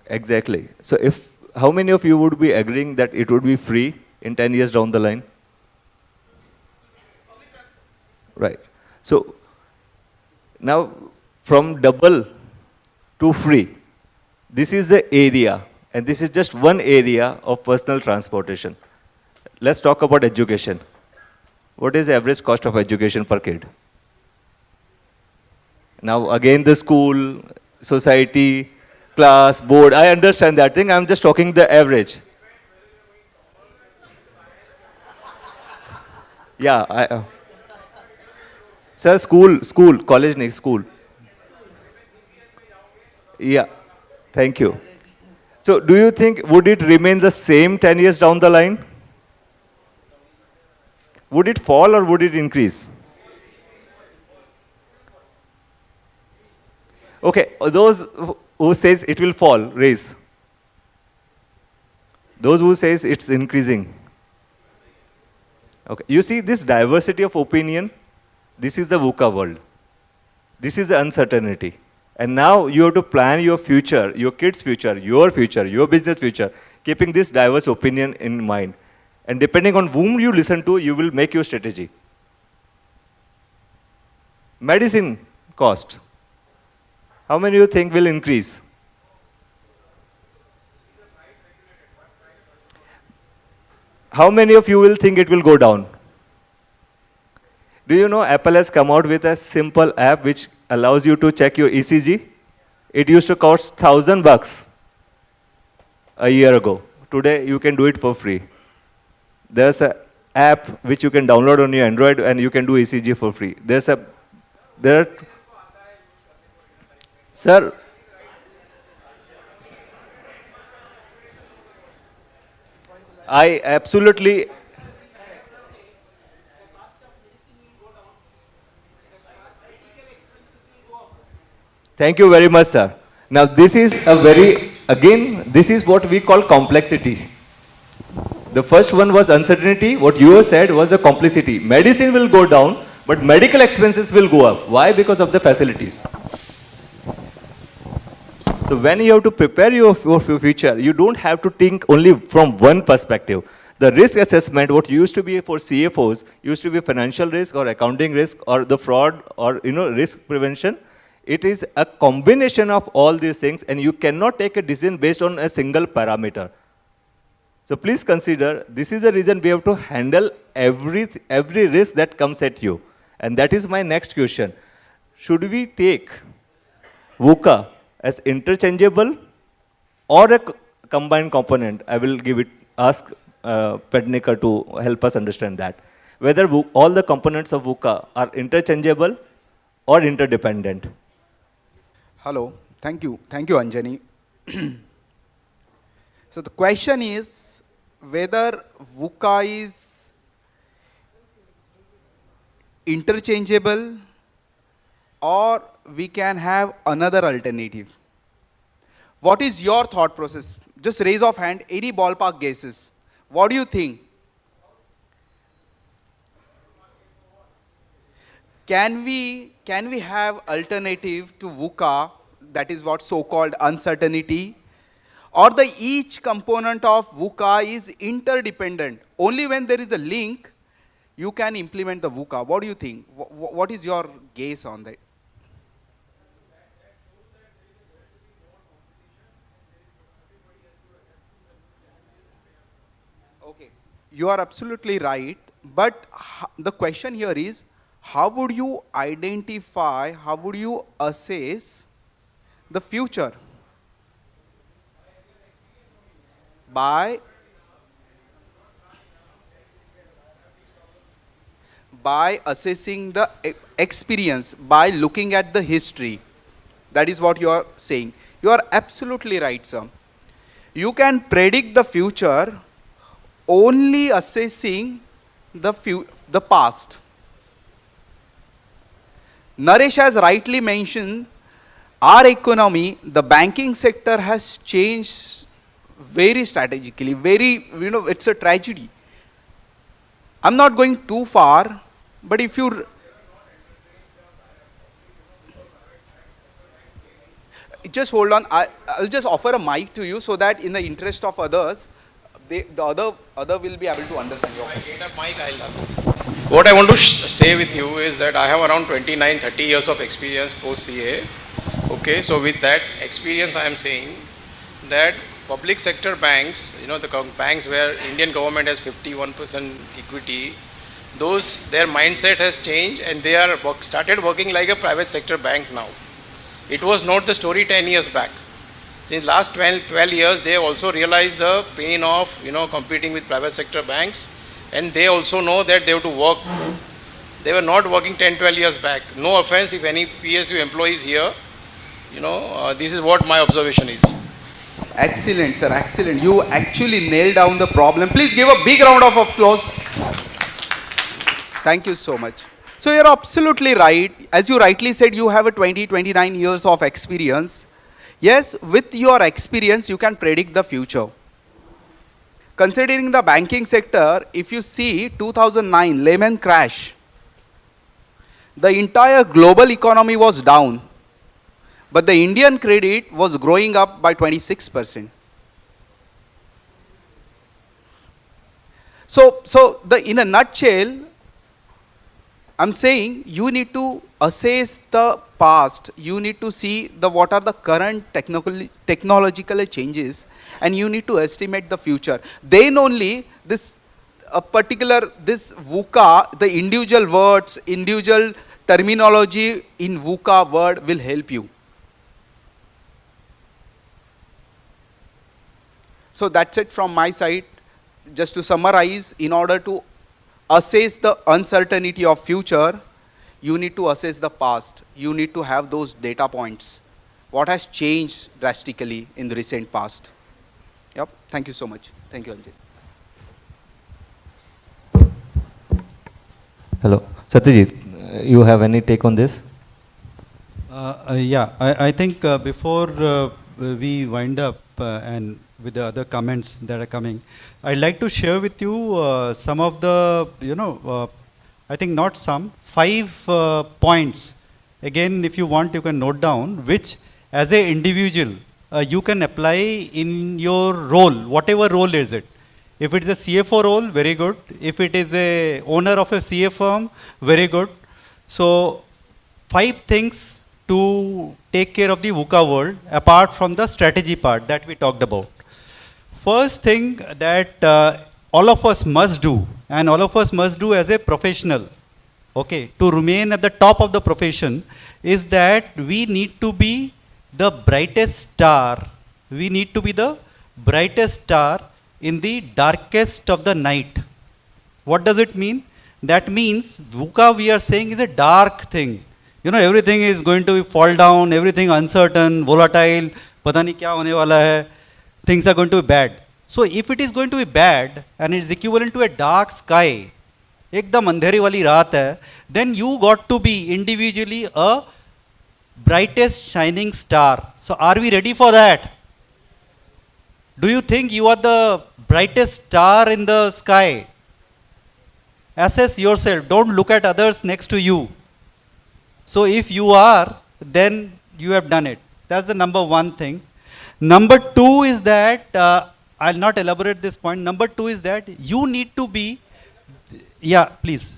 Exactly. So if, how many of you would be agreeing that it would be free in 10 years down the line? Right. So now from double to free, this is the area, and this is just one area of personal transportation. Let's talk about education. What is the average cost of education per kid? Now again the school, society, class, board, I understand that thing, I'm just talking the average. Yeah, sir, school, college next school. Yeah, thank you. So do you think, would it remain the same 10 years down the line? Would it fall or would it increase? Okay, those who says it will fall, raise. Those who says it's increasing. Okay, you see this diversity of opinion, this is the VUCA world. This is the uncertainty. And now you have to plan your future, your kids' future, your business future, keeping this diverse opinion in mind. And depending on whom you listen to, you will make your strategy. Medicine cost. How many you think will increase? How many of you will think it will go down? Do you know Apple has come out with a simple app which allows you to check your ECG? It used to cost $1,000 a year ago. Today you can do it for free. There's an app which you can download on your Android and you can do ECG for free. Sir, I absolutely. Thank you very much, sir. Now this is a very, again, this is what we call complexity. The first one was uncertainty. What you said was a complexity. Medicine will go down, but medical expenses will go up. Why? Because of the facilities. So when you have to prepare your future, you don't have to think only from one perspective. The risk assessment, what used to be for CFOs, used to be financial risk or accounting risk or the fraud or risk prevention. It is a combination of all these things, and you cannot take a decision based on a single parameter. So please consider, this is the reason we have to handle every risk that comes at you. And that is my next question. Should we take VUCA as interchangeable or a combined component? I will ask Pednekar to help us understand that. Whether all the components of VUCA are interchangeable or interdependent. Hello, thank you, Anjani. So the question is whether VUCA is interchangeable or we can have another alternative. What is your thought process? Just raise of hand, any ballpark guesses. What do you think? Can we have alternative to VUCA, that is what so-called uncertainty, or the each component of VUCA is interdependent? Only when there is a link, you can implement the VUCA. What do you think? What is your guess on that? Okay, you are absolutely right, but the question here is, how would you identify, how would you assess the future? By assessing the experience, by looking at the history. That is what you are saying. You are absolutely right, sir. You can predict the future only assessing the past. Naresh has rightly mentioned, our economy, the banking sector has changed very strategically, very, it's a tragedy. I'm not going too far, but if you just hold on, I'll just offer a mic to you so that in the interest of others, the other will be able to understand your I question. get a mic, What I want to say with you is that I have around 29, 30 years of experience post CA. Okay, so with that experience, I am saying that public sector banks, the banks where Indian government has 51% equity, their mindset has changed and they are started working like a private sector bank now. It was not the story 10 years back. Since last 12 years, they have also realized the pain of competing with private sector banks, and they also know that they have to work. They were not working 10, 12 years back. No offense if any PSU employees here, this is what my observation is. Excellent, sir, excellent. You actually nailed down the problem. Please give a big round of applause. Thank you so much. So you're absolutely right. As you rightly said, you have a 29 years of experience. Yes, with your experience, you can predict the future. Considering the banking sector, if you see 2009 Lehman crash, the entire global economy was down, but the Indian credit was growing up by 26%. So in a nutshell, I'm saying you need to assess the past, you need to see what are the current technological changes, and you need to estimate the future. Then only this VUCA, the individual words, individual terminology in VUCA word will help you. So that's it from my side. Just to summarize, in order to assess the uncertainty of future, you need to assess the past. You need to have those data points. What has changed drastically in the recent past? Yep. Thank you so much. Thank you, Anjit. Hello. Satyajit, you have any take on this? I think before we wind up and with the other comments that are coming, I'd like to share with you some of the, I think not some, 5 points. Again, if you want, you can note down, which as an individual, you can apply in your role, whatever role is it. If it is a CFO role, very good. If it is a owner of a CA firm, very good. So 5 things to take care of the VUCA world, apart from the strategy part that we talked about. First thing that all of us must do, and all of us must do as a professional, okay, to remain at the top of the profession, is that we need to be the brightest star. We need to be the brightest star in the darkest of the night. What does it mean? That means VUCA, we are saying, is a dark thing. Everything is going to fall down, everything uncertain, volatile, pata nahi kya hone wala hai. Things are going to be bad. So if it is going to be bad and it is equivalent to a dark sky, ekdam andheri wali raat hai, then you got to be individually a brightest shining star. So are we ready for that? Do you think you are the brightest star in the sky? Assess yourself. Don't look at others next to you. So if you are, then you have done it. That's the number 1 thing. Number 2 is that, I'll not elaborate this point. Number 2 is that you need to be, yeah, please.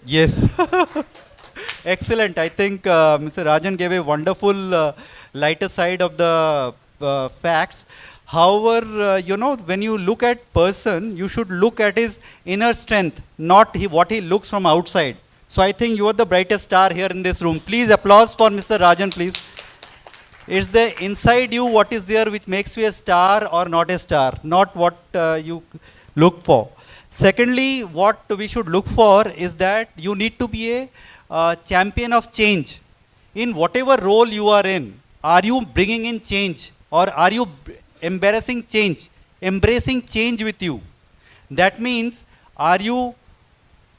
Yes. Excellent. I think Mr. Rajan gave a wonderful lighter side of the facts. However, when you look at person, you should look at his inner strength, not what he looks from outside. So I think you are the brightest star here in this room. Please applause for Mr. Rajan, please. It's the inside you what is there which makes you a star or not a star, not what you look for. Secondly, what we should look for is that you need to be a champion of change. In whatever role you are in, are you bringing in change or are you embarrassing change, embracing change with you? That means, are you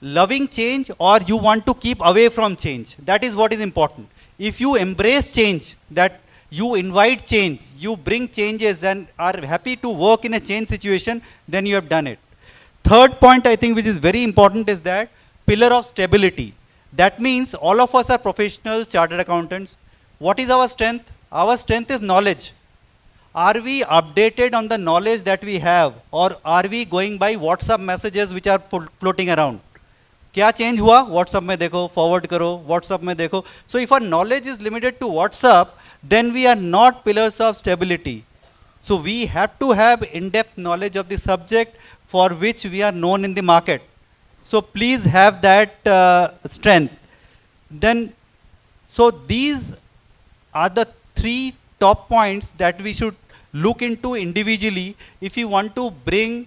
loving change or you want to keep away from change. That is what is important. If you embrace change, that you invite change, you bring changes and are happy to work in a change situation, then you have done it. Third point I think which is very important is that pillar of stability. That means all of us are professionals, chartered accountants. What is our strength? Our strength is knowledge. Are we updated on the knowledge that we have, or are we going by WhatsApp messages which are floating around? क्या change हुआ WhatsApp में देखो, forward करो WhatsApp में देखो. So if our knowledge is limited to WhatsApp, then we are not pillars of stability. So we have to have in-depth knowledge of the subject for which we are known in the market. So please have that strength. Then, so these are the 3 top points that we should look into individually if you want to bring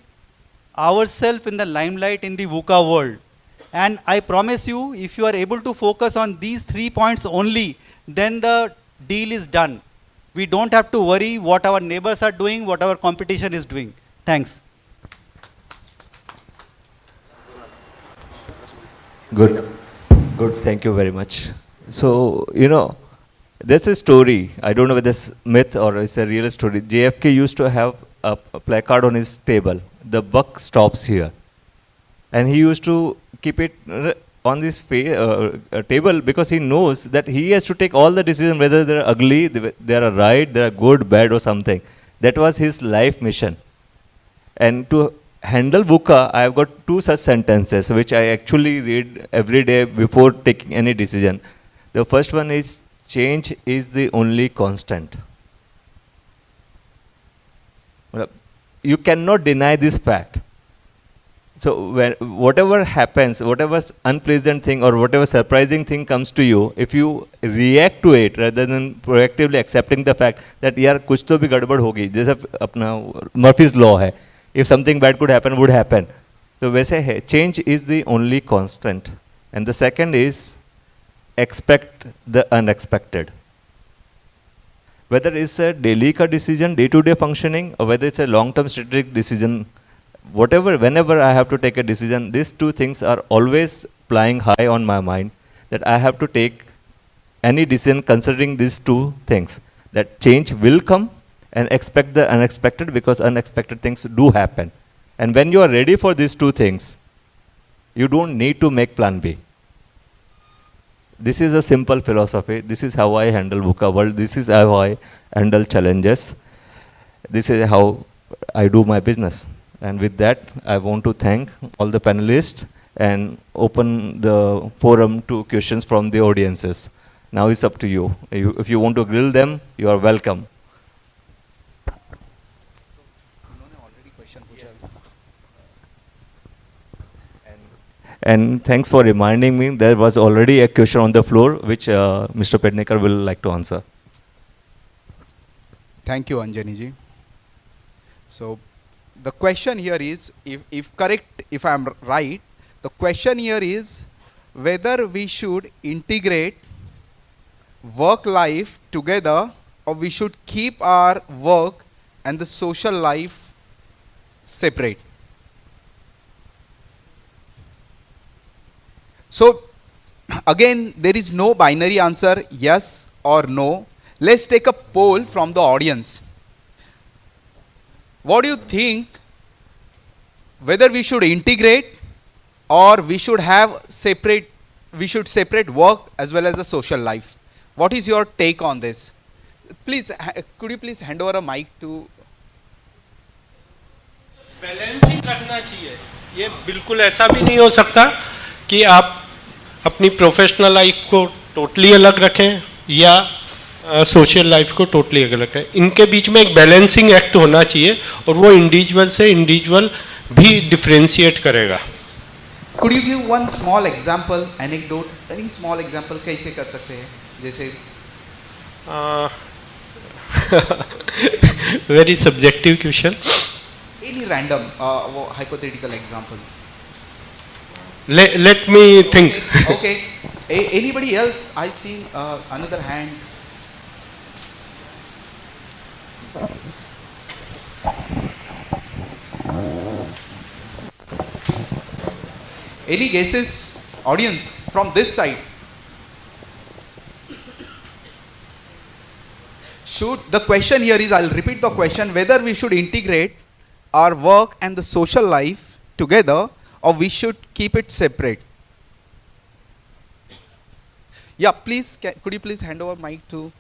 ourselves in the limelight in the VUCA world. And I promise you, if you are able to focus on these 3 points only, then the deal is done. We don't have to worry what our neighbors are doing, what our competition is doing. Thanks. Good. Good. Thank you very much. So, you know, there's a story. I don't know whether it's myth or it's a real story. JFK used to have a placard on his table. The buck stops here. And he used to keep it on this table because he knows that he has to take all the decisions, whether they're ugly, they are right, they are good, bad or something. That was his life mission. And to handle VUCA, I have got 2 such sentences which I actually read every day before taking any decision. The first one is, change is the only constant. You cannot deny this fact. So whatever happens, whatever unpleasant thing or whatever surprising thing comes to you, if you react to it rather than proactively accepting the fact that यार कुछ तो भी गड़बड़ होगी, जैसे अपना Murphy's law है, if something bad could happen, would happen. तो वैसे है, change is the only constant. And the second is, expect the unexpected. Whether it's a daily ka decision, day-to-day functioning, or whether it's a long-term strategic decision, whatever, whenever I have to take a decision, these 2 things are always flying high on my mind, that I have to take any decision considering these 2 things, that change will come and expect the unexpected, because unexpected things do happen. And when you are ready for these 2 things, you don't need to make plan B. This is a simple philosophy. This is how I handle VUCA world. This is how I handle challenges. This is how I do my business. And with that, I want to thank all the panelists and open the forum to questions from the audiences. Now it's up to you. If you want to grill them, you are welcome. And thanks for reminding me, there was already a question on the floor which Mr. Pednekar will like to answer. Thank you, Anjani ji. So, the question here is, if I am right, the question here is whether we should integrate work life together, or we should keep our work and the social life separate. So again, there is no binary answer, yes or no. Let's take a poll from the audience. What do you think, whether we should integrate or we should have separate work as well as the social life? What is your take on this? Please, could you please hand over a mic to... balancing रखना चाहिए. ये बिल्कुल ऐसा भी नहीं हो सकता कि आप अपनी प्रोफेशनल लाइफ को टोटली अलग रखें या सोशल लाइफ को टोटली अलग रखें. इनके बीच में एक बैलेंसिंग एक्ट होना चाहिए और वो इंडिविजुअल से इंडिविजुअल भी डिफरेंशिएट करेगा. Could you give one small example, anecdote, any small example कैसे कर सकते हैं? जैसे very subjective question. Any random hypothetical example. Let me think. Okay. Anybody else? I see another hand. Any guesses, audience, from this side? The question here is, I'll repeat the question, whether we should integrate our work and the social life together or we should keep it separate. Yeah, please, could you please hand over mic to...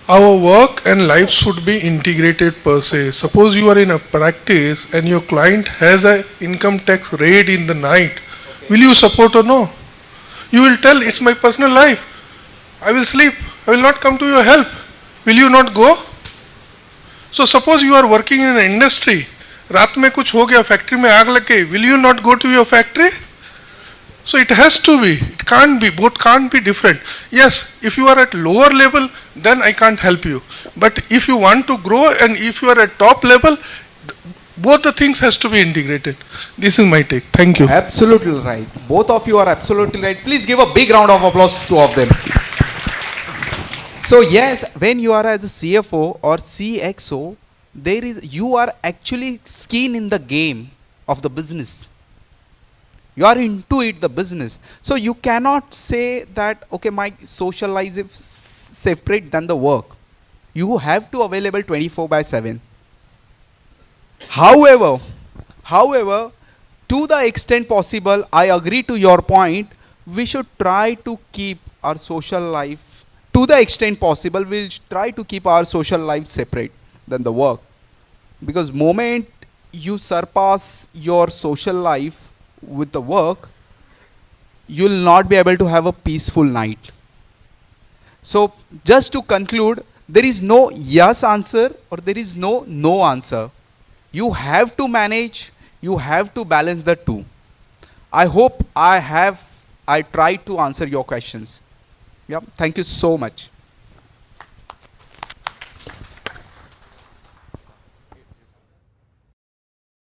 Our work and life should be integrated per se. Suppose you are in a practice and your client has an income tax raid in the night. Will you support or no? You will tell, it's my personal life. I will sleep. I will not come to your help. Will you not go? So suppose you are working in an industry. रात में कुछ हो गया, factory में आग लग गई. Will you not go to your factory? So it has to be. It can't be. Both can't be different. Yes, if you are at lower level, then I can't help you. But if you want to grow and if you are at top level, both the things has to be integrated. This is my take. Thank you. Absolutely right. Both of you are absolutely right. Please give a big round of applause to two of them. So yes, when you are as a CFO or CXO, you are actually skin in the game of the business. You are into it, the business. So you cannot say that, okay, my social life is separate than the work. You have to available 24/7. However, to the extent possible, I agree to your point, we should try to keep our social life, to the extent possible, we'll try to keep our social life separate than the work. Because moment you surpass your social life with the work, you will not be able to have a peaceful night. So just to conclude, there is no yes answer or there is no answer. You have to manage, you have to balance the two. I hope I tried to answer your questions. Yeah, thank you so much.